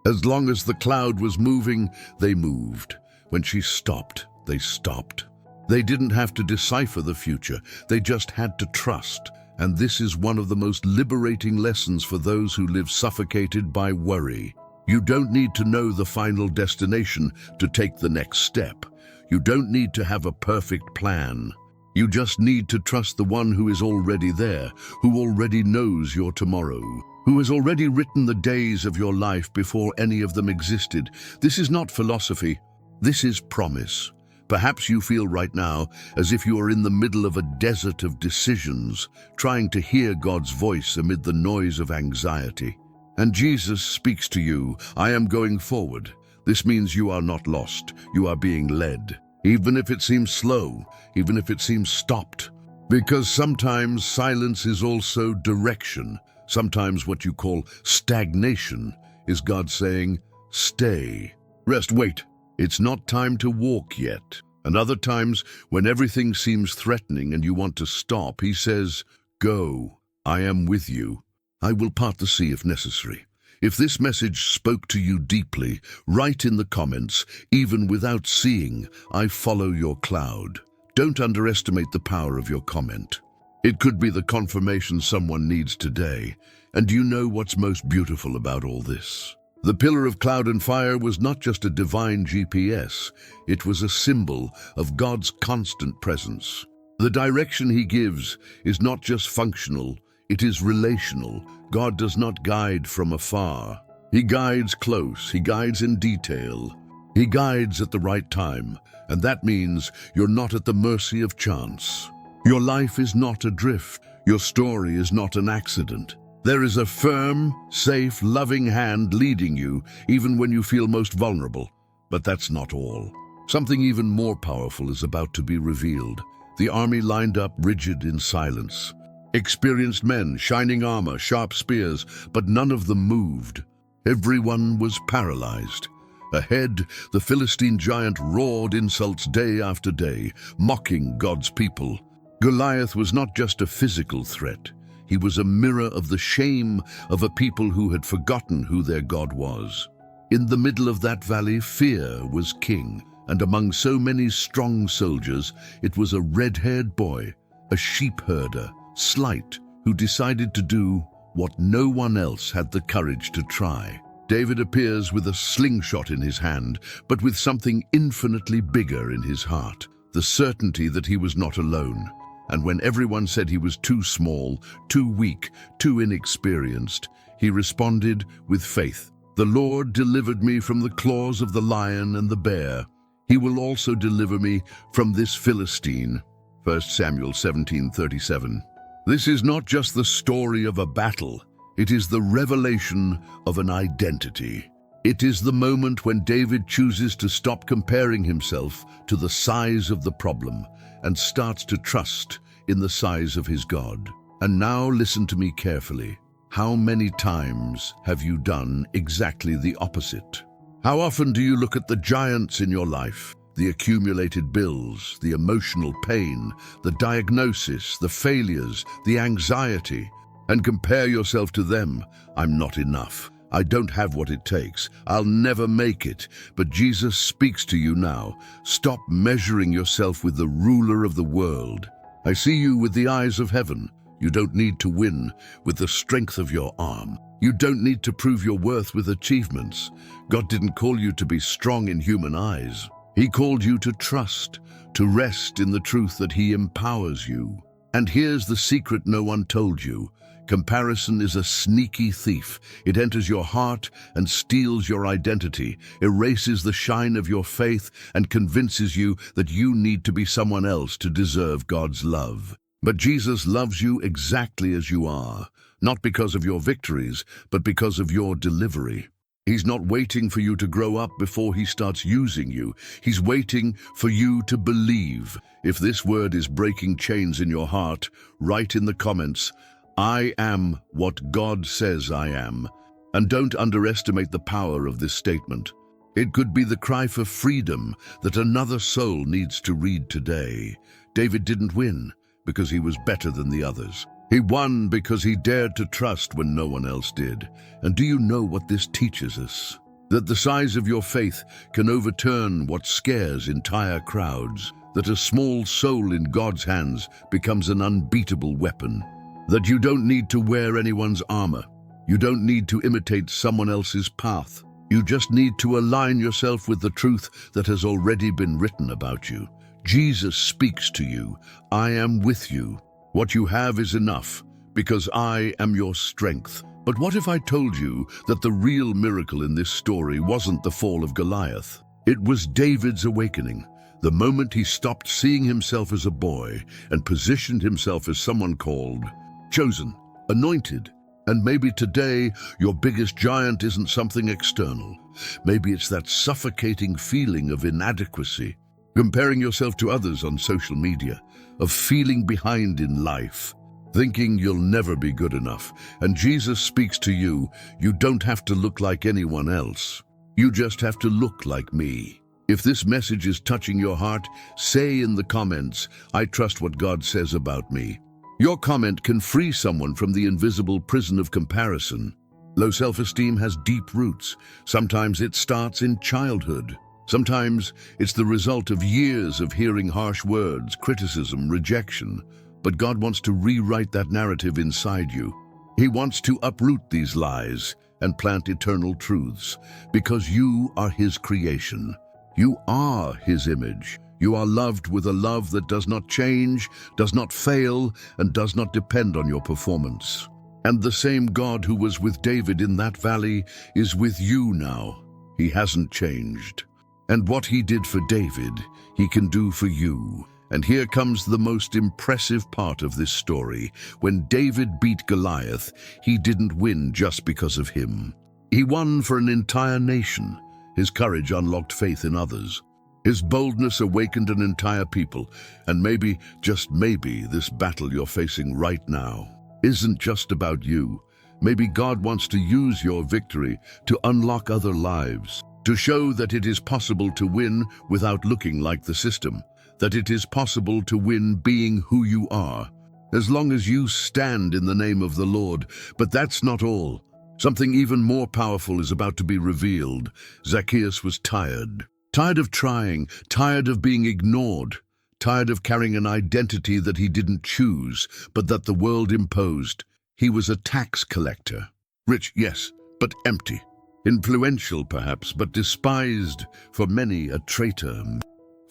As long as the cloud was moving, they moved. When she stopped, they stopped. They didn't have to decipher the future. They just had to trust. And this is one of the most liberating lessons for those who live suffocated by worry. You don't need to know the final destination to take the next step. You don't need to have a perfect plan. You just need to trust the one who is already there, who already knows your tomorrow, who has already written the days of your life before any of them existed. This is not philosophy. This is promise. Perhaps you feel right now as if you are in the middle of a desert of decisions, trying to hear God's voice amid the noise of anxiety. And Jesus speaks to you, "I am going forward." This means you are not lost. You are being led. Even if it seems slow, even if it seems stopped. Because sometimes silence is also direction. Sometimes what you call stagnation is God saying, "Stay, rest, wait. It's not time to walk yet." And other times, when everything seems threatening and you want to stop, He says, "Go, I am with you. I will part the sea if necessary." If this message spoke to you deeply, write in the comments, "Even without seeing, I follow your cloud." Don't underestimate the power of your comment. It could be the confirmation someone needs today. And do you know what's most beautiful about all this? The pillar of cloud and fire was not just a divine GPS, it was a symbol of God's constant presence. The direction He gives is not just functional, it is relational. God does not guide from afar. He guides close, He guides in detail. He guides at the right time, and that means you're not at the mercy of chance. Your life is not adrift. Your story is not an accident. There is a firm, safe, loving hand leading you, even when you feel most vulnerable. But that's not all. Something even more powerful is about to be revealed. The army lined up rigid in silence. Experienced men, shining armor, sharp spears, but none of them moved. Everyone was paralyzed. Ahead, the Philistine giant roared insults day after day, mocking God's people. Goliath was not just a physical threat. He was a mirror of the shame of a people who had forgotten who their God was. In the middle of that valley, fear was king, and among so many strong soldiers, it was a red-haired boy, a sheep herder, slight, who decided to do what no one else had the courage to try. David appears with a slingshot in his hand, but with something infinitely bigger in his heart, the certainty that he was not alone. And when everyone said he was too small, too weak, too inexperienced, he responded with faith. "The Lord delivered me from the claws of the lion and the bear. He will also deliver me from this Philistine." 1 Samuel 17:37. This is not just the story of a battle. It is the revelation of an identity. It is the moment when David chooses to stop comparing himself to the size of the problem and starts to trust in the size of his God. And now listen to me carefully. How many times have you done exactly the opposite? How often do you look at the giants in your life, the accumulated bills, the emotional pain, the diagnosis, the failures, the anxiety, and compare yourself to them? "I'm not enough. I don't have what it takes. I'll never make it." But Jesus speaks to you now. Stop measuring yourself with the ruler of the world. I see you with the eyes of heaven. You don't need to win with the strength of your arm. You don't need to prove your worth with achievements. God didn't call you to be strong in human eyes. He called you to trust, to rest in the truth that He empowers you. And here's the secret no one told you. Comparison is a sneaky thief. It enters your heart and steals your identity, erases the shine of your faith, and convinces you that you need to be someone else to deserve God's love. But Jesus loves you exactly as you are, not because of your victories, but because of your delivery. He's not waiting for you to grow up before He starts using you. He's waiting for you to believe. If this word is breaking chains in your heart, write in the comments, "I am what God says I am." And don't underestimate the power of this statement. It could be the cry for freedom that another soul needs to read today. David didn't win because he was better than the others. He won because he dared to trust when no one else did. And do you know what this teaches us? That the size of your faith can overturn what scares entire crowds. That a small soul in God's hands becomes an unbeatable weapon. That you don't need to wear anyone's armor. You don't need to imitate someone else's path. You just need to align yourself with the truth that has already been written about you. Jesus speaks to you. I am with you. What you have is enough, because I am your strength. But what if I told you that the real miracle in this story wasn't the fall of Goliath? It was David's awakening. The moment he stopped seeing himself as a boy and positioned himself as someone called, chosen, anointed. And maybe today your biggest giant isn't something external. Maybe it's that suffocating feeling of inadequacy, comparing yourself to others on social media, of feeling behind in life, thinking you'll never be good enough. And Jesus speaks to you. You don't have to look like anyone else. You just have to look like me. If this message is touching your heart, say in the comments, "I trust what God says about me." Your comment can free someone from the invisible prison of comparison. Low self-esteem has deep roots. Sometimes it starts in childhood. Sometimes it's the result of years of hearing harsh words, criticism, rejection. But God wants to rewrite that narrative inside you. He wants to uproot these lies and plant eternal truths, because you are His creation. You are His image. You are loved with a love that does not change, does not fail, and does not depend on your performance. And the same God who was with David in that valley is with you now. He hasn't changed. And what He did for David, He can do for you. And here comes the most impressive part of this story. When David beat Goliath, he didn't win just because of him. He won for an entire nation. His courage unlocked faith in others. His boldness awakened an entire people. And maybe, just maybe, this battle you're facing right now isn't just about you. Maybe God wants to use your victory to unlock other lives, to show that it is possible to win without looking like the system, that it is possible to win being who you are, as long as you stand in the name of the Lord. But that's not all. Something even more powerful is about to be revealed. Zacchaeus was tired. Tired of trying, tired of being ignored, tired of carrying an identity that he didn't choose, but that the world imposed. He was a tax collector. Rich, yes, but empty. Influential, perhaps, but despised. For many, a traitor.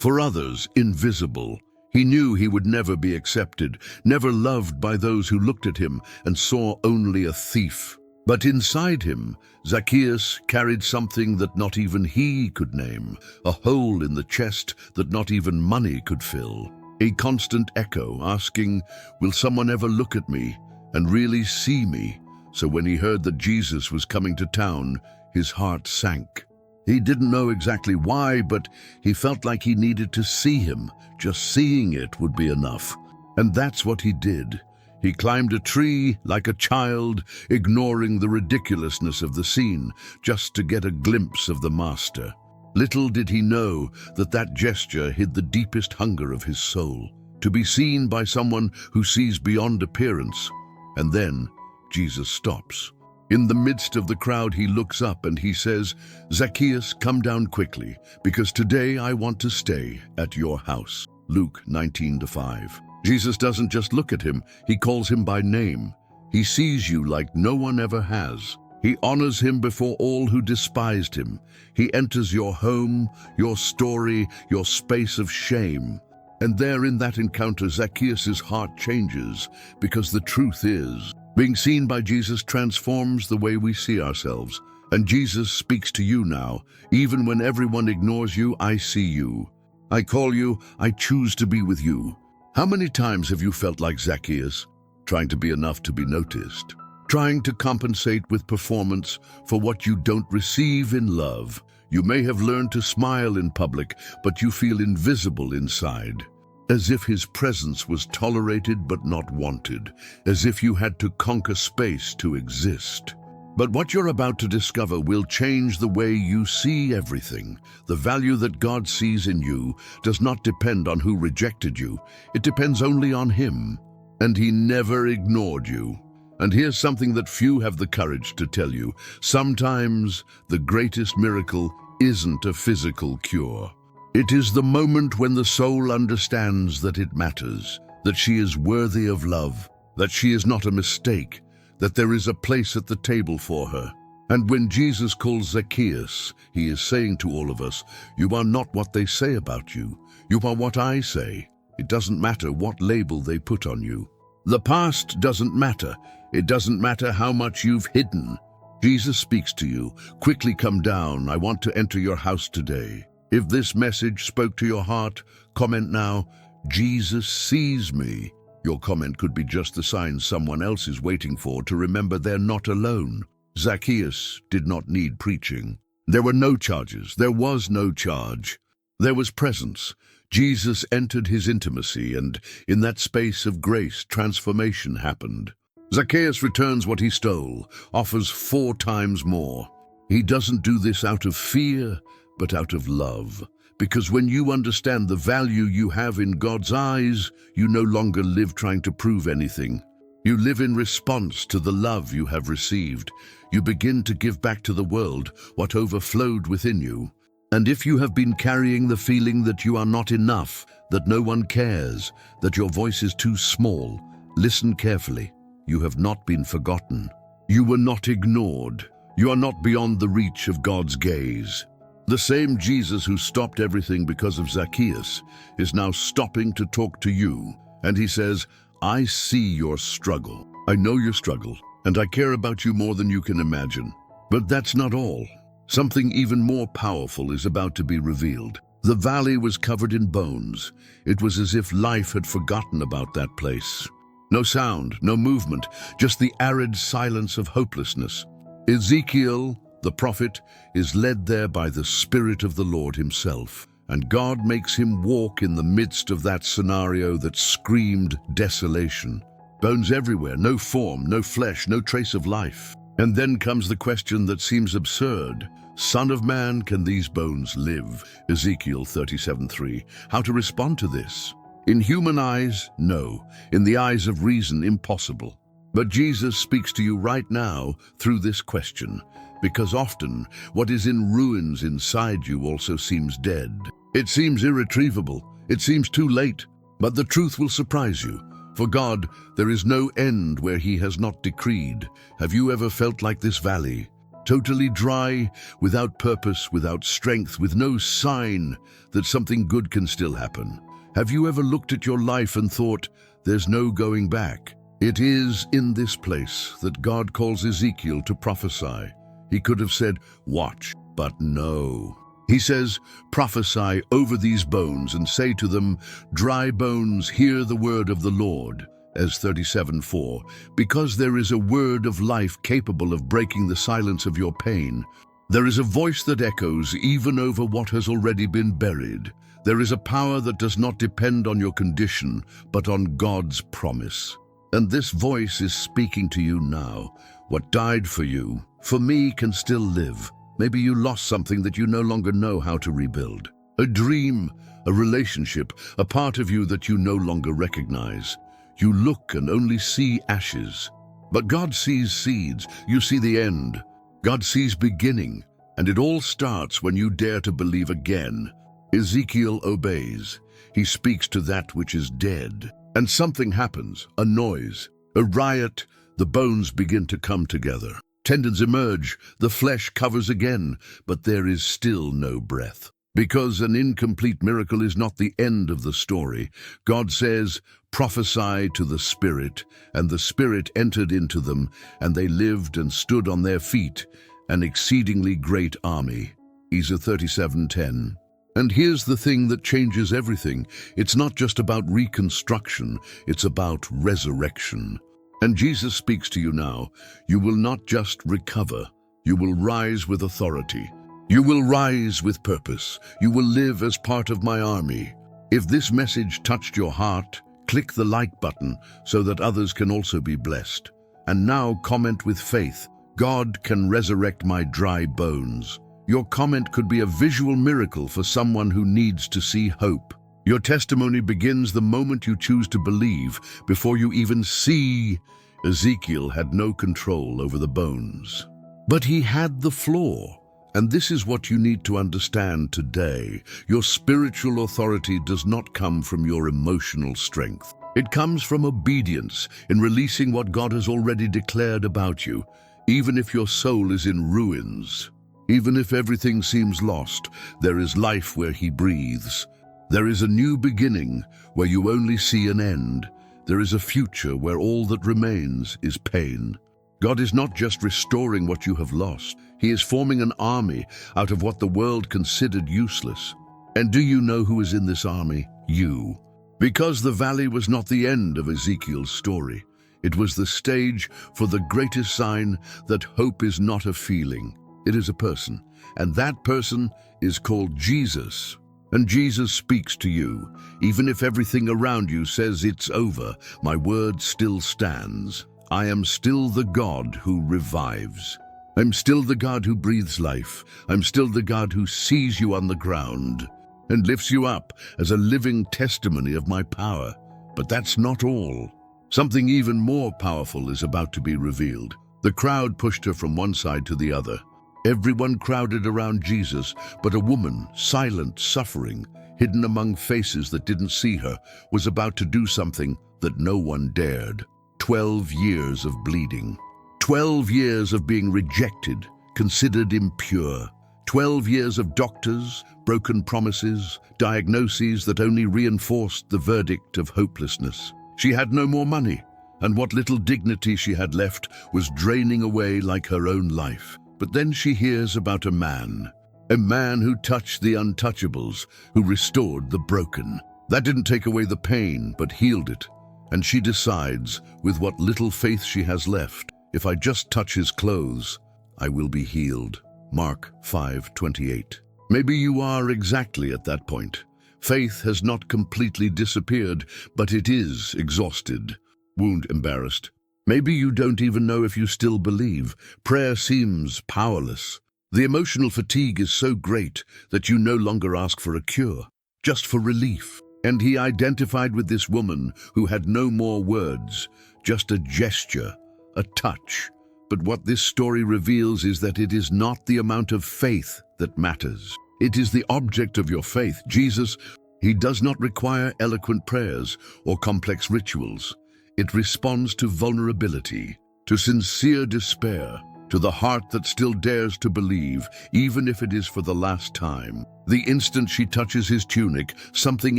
For others, invisible. He knew he would never be accepted, never loved by those who looked at him and saw only a thief. But inside him, Zacchaeus carried something that not even he could name, a hole in the chest that not even money could fill, a constant echo asking, "Will someone ever look at me and really see me?" So when he heard that Jesus was coming to town, his heart sank. He didn't know exactly why, but he felt like he needed to see him. Just seeing it would be enough. And that's what he did. He climbed a tree like a child, ignoring the ridiculousness of the scene, just to get a glimpse of the Master. Little did he know that that gesture hid the deepest hunger of his soul, to be seen by someone who sees beyond appearance. And then Jesus stops. In the midst of the crowd, he looks up and he says, "Zacchaeus, come down quickly, because today I want to stay at your house." Luke 19:5. Jesus doesn't just look at him, he calls him by name. He sees you like no one ever has. He honors him before all who despised him. He enters your home, your story, your space of shame. And there in that encounter, Zacchaeus' heart changes, because the truth is, being seen by Jesus transforms the way we see ourselves. And Jesus speaks to you now. Even when everyone ignores you, I see you. I call you, I choose to be with you. How many times have you felt like Zacchaeus, trying to be enough to be noticed? Trying to compensate with performance for what you don't receive in love. You may have learned to smile in public, but you feel invisible inside. As if his presence was tolerated but not wanted. As if you had to conquer space to exist. But what you're about to discover will change the way you see everything. The value that God sees in you does not depend on who rejected you. It depends only on him. And he never ignored you. And here's something that few have the courage to tell you. Sometimes the greatest miracle isn't a physical cure. It is the moment when the soul understands that it matters, that she is worthy of love, that she is not a mistake, that there is a place at the table for her. And when Jesus calls Zacchaeus, he is saying to all of us, you are not what they say about you. You are what I say. It doesn't matter what label they put on you. The past doesn't matter. It doesn't matter how much you've hidden. Jesus speaks to you. Quickly come down. I want to enter your house today. If this message spoke to your heart, comment now, Jesus sees me. Your comment could be just the sign someone else is waiting for to remember they're not alone. Zacchaeus did not need preaching. There were no charges. There was no charge. There was presence. Jesus entered his intimacy, and in that space of grace, transformation happened. Zacchaeus returns what he stole, offers 4 times more. He doesn't do this out of fear, but out of love. Because when you understand the value you have in God's eyes, you no longer live trying to prove anything. You live in response to the love you have received. You begin to give back to the world what overflowed within you. And if you have been carrying the feeling that you are not enough, that no one cares, that your voice is too small, listen carefully. You have not been forgotten. You were not ignored. You are not beyond the reach of God's gaze. The same Jesus who stopped everything because of Zacchaeus is now stopping to talk to you. And he says, I see your struggle. I know your struggle, and I care about you more than you can imagine. But that's not all. Something even more powerful is about to be revealed. The valley was covered in bones. It was as if life had forgotten about that place. No sound, no movement, just the arid silence of hopelessness. Ezekiel, the prophet, is led there by the Spirit of the Lord himself, and God makes him walk in the midst of that scenario that screamed desolation. Bones everywhere, no form, no flesh, no trace of life. And then comes the question that seems absurd. Son of man, can these bones live? Ezekiel 37:3. How to respond to this? In human eyes, no. In the eyes of reason, impossible. But Jesus speaks to you right now through this question, because often what is in ruins inside you also seems dead. It seems irretrievable. It seems too late. But the truth will surprise you. For God, there is no end where he has not decreed. Have you ever felt like this valley? Totally dry, without purpose, without strength, with no sign that something good can still happen. Have you ever looked at your life and thought, there's no going back? It is in this place that God calls Ezekiel to prophesy. He could have said, watch, but no. He says, prophesy over these bones and say to them, dry bones, hear the word of the Lord. As 37:4, because there is a word of life capable of breaking the silence of your pain. There is a voice that echoes even over what has already been buried. There is a power that does not depend on your condition, but on God's promise. And this voice is speaking to you now. What died for you, for me, can still live. Maybe you lost something that you no longer know how to rebuild. A dream, a relationship, a part of you that you no longer recognize. You look and only see ashes. But God sees seeds. You see the end. God sees beginning. And it all starts when you dare to believe again. Ezekiel obeys. He speaks to that which is dead. And something happens, a noise, a riot, the bones begin to come together. Tendons emerge, the flesh covers again, but there is still no breath. Because an incomplete miracle is not the end of the story, God says, "Prophesy to the Spirit," and the Spirit entered into them, and they lived and stood on their feet, an exceedingly great army. Isaiah 37:10. And here's the thing that changes everything. It's not just about reconstruction, it's about resurrection. And Jesus speaks to you now. You will not just recover, you will rise with authority. You will rise with purpose. You will live as part of my army. If this message touched your heart, click the like button so that others can also be blessed. And now comment with faith, "God can resurrect my dry bones." Your comment could be a visual miracle for someone who needs to see hope. Your testimony begins the moment you choose to believe, before you even see. Ezekiel had no control over the bones, but he had the floor. And this is what you need to understand today. Your spiritual authority does not come from your emotional strength. It comes from obedience in releasing what God has already declared about you, even if your soul is in ruins. Even if everything seems lost, there is life where He breathes. There is a new beginning where you only see an end. There is a future where all that remains is pain. God is not just restoring what you have lost. He is forming an army out of what the world considered useless. And do you know who is in this army? You. Because the valley was not the end of Ezekiel's story. It was the stage for the greatest sign that hope is not a feeling. It is a person. And that person is called Jesus. And Jesus speaks to you. Even if everything around you says it's over, my word still stands. I am still the God who revives. I'm still the God who breathes life. I'm still the God who sees you on the ground and lifts you up as a living testimony of my power. But that's not all. Something even more powerful is about to be revealed. The crowd pushed her from one side to the other. Everyone crowded around Jesus, but a woman, silent, suffering, hidden among faces that didn't see her, was about to do something that no one dared. 12 years of bleeding. 12 years of being rejected, considered impure. 12 years of doctors, broken promises, diagnoses that only reinforced the verdict of hopelessness. She had no more money, and what little dignity she had left was draining away like her own life. But then she hears about a man who touched the untouchables, who restored the broken. That didn't take away the pain, but healed it. And she decides, with what little faith she has left, if I just touch his clothes, I will be healed. Mark 5:28. Maybe you are exactly at that point. Faith has not completely disappeared, but it is exhausted, wound embarrassed. Maybe you don't even know if you still believe. Prayer seems powerless. The emotional fatigue is so great that you no longer ask for a cure, just for relief. And he identified with this woman who had no more words, just a gesture, a touch. But what this story reveals is that it is not the amount of faith that matters. It is the object of your faith. Jesus, he does not require eloquent prayers or complex rituals. It responds to vulnerability, to sincere despair, to the heart that still dares to believe, even if it is for the last time. The instant she touches his tunic, something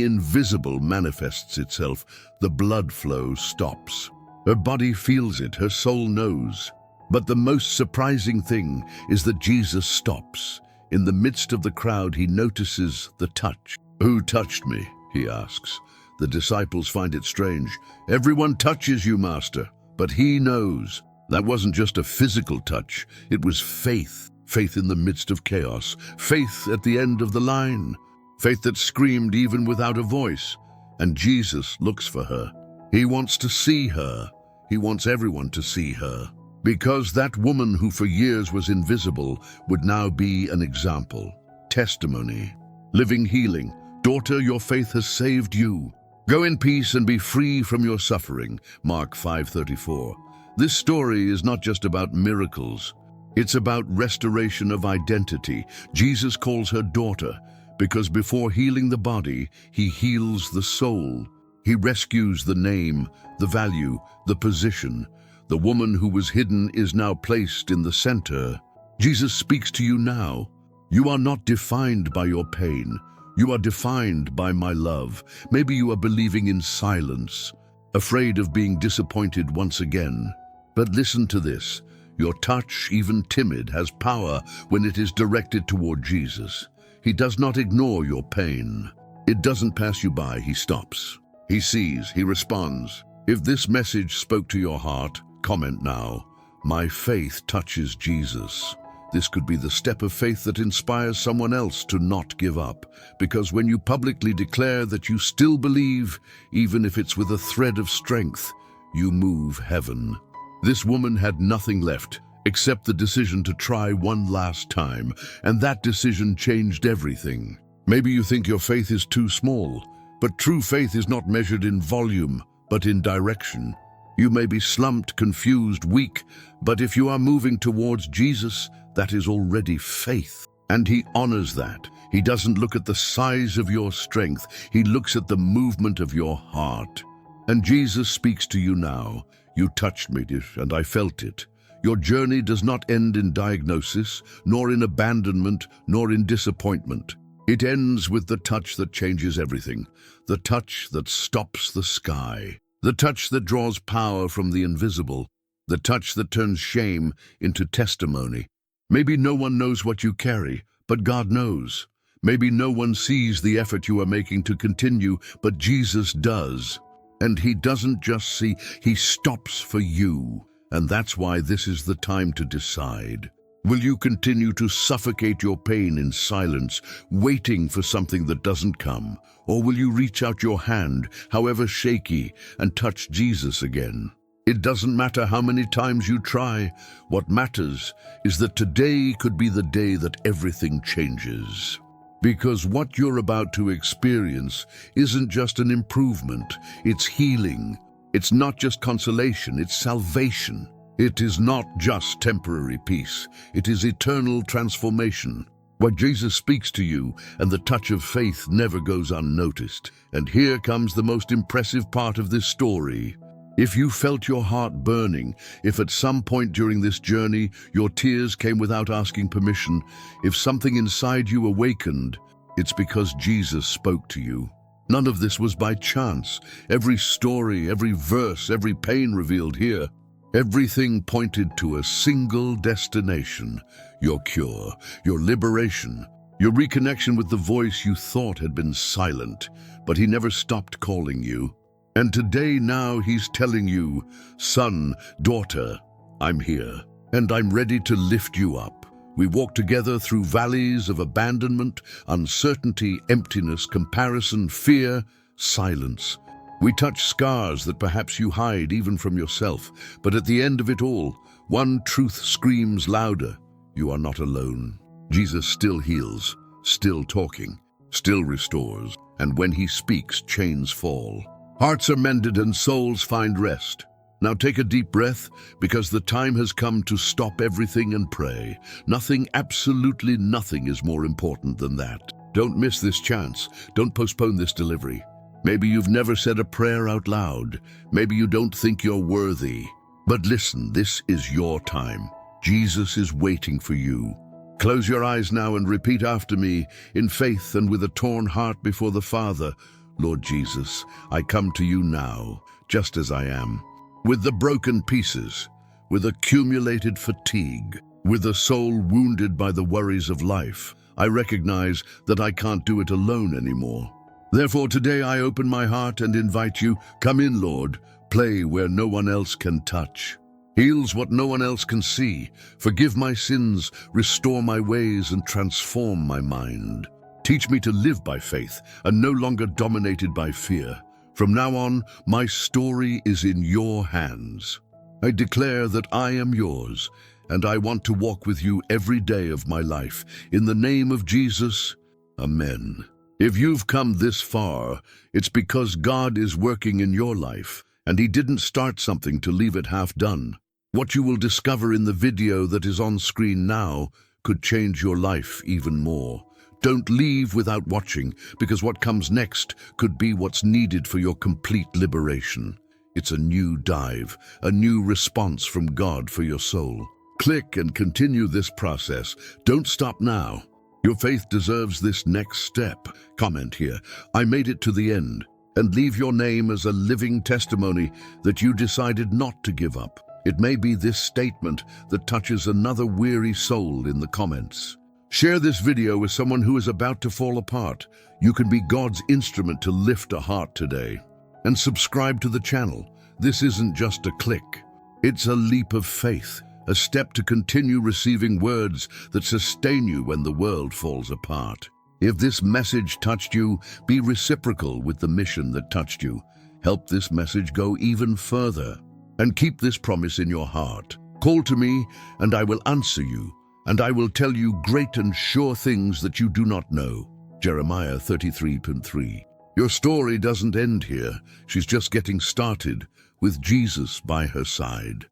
invisible manifests itself. The blood flow stops. Her body feels it, her soul knows. But the most surprising thing is that Jesus stops. In the midst of the crowd, he notices the touch. "Who touched me?" he asks. The disciples find it strange. "Everyone touches you, Master." But he knows. That wasn't just a physical touch. It was faith. Faith in the midst of chaos. Faith at the end of the line. Faith that screamed even without a voice. And Jesus looks for her. He wants to see her. He wants everyone to see her. Because that woman who for years was invisible would now be an example. Testimony. Living healing. "Daughter, your faith has saved you. Go in peace and be free from your suffering." Mark 5:34. This story is not just about miracles. It's about restoration of identity. Jesus calls her daughter because before healing the body, he heals the soul. He rescues the name, the value, the position. The woman who was hidden is now placed in the center. Jesus speaks to you now. You are not defined by your pain. You are defined by my love. Maybe you are believing in silence, afraid of being disappointed once again. But listen to this. Your touch, even timid, has power when it is directed toward Jesus. He does not ignore your pain. It doesn't pass you by, he stops. He sees, he responds. If this message spoke to your heart, comment now. My faith touches Jesus. This could be the step of faith that inspires someone else to not give up. Because when you publicly declare that you still believe, even if it's with a thread of strength, you move heaven. This woman had nothing left except the decision to try one last time, and that decision changed everything. Maybe you think your faith is too small, but true faith is not measured in volume, but in direction. You may be slumped, confused, weak, but if you are moving towards Jesus, that is already faith. And he honors that. He doesn't look at the size of your strength. He looks at the movement of your heart. And Jesus speaks to you now. You touched me, and I felt it. Your journey does not end in diagnosis, nor in abandonment, nor in disappointment. It ends with the touch that changes everything, the touch that stops the sky, the touch that draws power from the invisible, the touch that turns shame into testimony. Maybe no one knows what you carry, but God knows. Maybe no one sees the effort you are making to continue, but Jesus does. And he doesn't just see, he stops for you. And that's why this is the time to decide. Will you continue to suffocate your pain in silence, waiting for something that doesn't come? Or will you reach out your hand, however shaky, and touch Jesus again? It doesn't matter how many times you try. What matters is that today could be the day that everything changes. Because what you're about to experience isn't just an improvement, it's healing. It's not just consolation, it's salvation. It is not just temporary peace, it is eternal transformation. Where Jesus speaks to you, and the touch of faith never goes unnoticed. And here comes the most impressive part of this story. If you felt your heart burning, if at some point during this journey your tears came without asking permission, if something inside you awakened, it's because Jesus spoke to you. None of this was by chance. Every story, every verse, every pain revealed here, everything pointed to a single destination: your cure, your liberation, your reconnection with the voice you thought had been silent, but he never stopped calling you. And today now he's telling you, son, daughter, I'm here, and I'm ready to lift you up. We walk together through valleys of abandonment, uncertainty, emptiness, comparison, fear, silence. We touch scars that perhaps you hide even from yourself, but at the end of it all, one truth screams louder: you are not alone. Jesus still heals, still talking, still restores, and when he speaks, chains fall. Hearts are mended and souls find rest. Now take a deep breath, because the time has come to stop everything and pray. Nothing, absolutely nothing is more important than that. Don't miss this chance. Don't postpone this delivery. Maybe you've never said a prayer out loud. Maybe you don't think you're worthy. But listen, this is your time. Jesus is waiting for you. Close your eyes now and repeat after me, in faith and with a torn heart before the Father. Lord Jesus, I come to you now, just as I am. With the broken pieces, with accumulated fatigue, with a soul wounded by the worries of life, I recognize that I can't do it alone anymore. Therefore today I open my heart and invite you, come in, Lord, play where no one else can touch. Heals what no one else can see. Forgive my sins, restore my ways, and transform my mind. Teach me to live by faith and no longer dominated by fear. From now on, my story is in your hands. I declare that I am yours, and I want to walk with you every day of my life. In the name of Jesus, Amen. If you've come this far, it's because God is working in your life, and he didn't start something to leave it half done. What you will discover in the video that is on screen now could change your life even more. Don't leave without watching, because what comes next could be what's needed for your complete liberation. It's a new dive, a new response from God for your soul. Click and continue this process. Don't stop now. Your faith deserves this next step. Comment here, "I made it to the end," and leave your name as a living testimony that you decided not to give up. It may be this statement that touches another weary soul in the comments. Share this video with someone who is about to fall apart. You can be God's instrument to lift a heart today. And subscribe to the channel. This isn't just a click. It's a leap of faith, a step to continue receiving words that sustain you when the world falls apart. If this message touched you, be reciprocal with the mission that touched you. Help this message go even further. And keep this promise in your heart. Call to me, and I will answer you, and I will tell you great and sure things that you do not know. Jeremiah 33:3. Your story doesn't end here. She's just getting started, with Jesus by her side.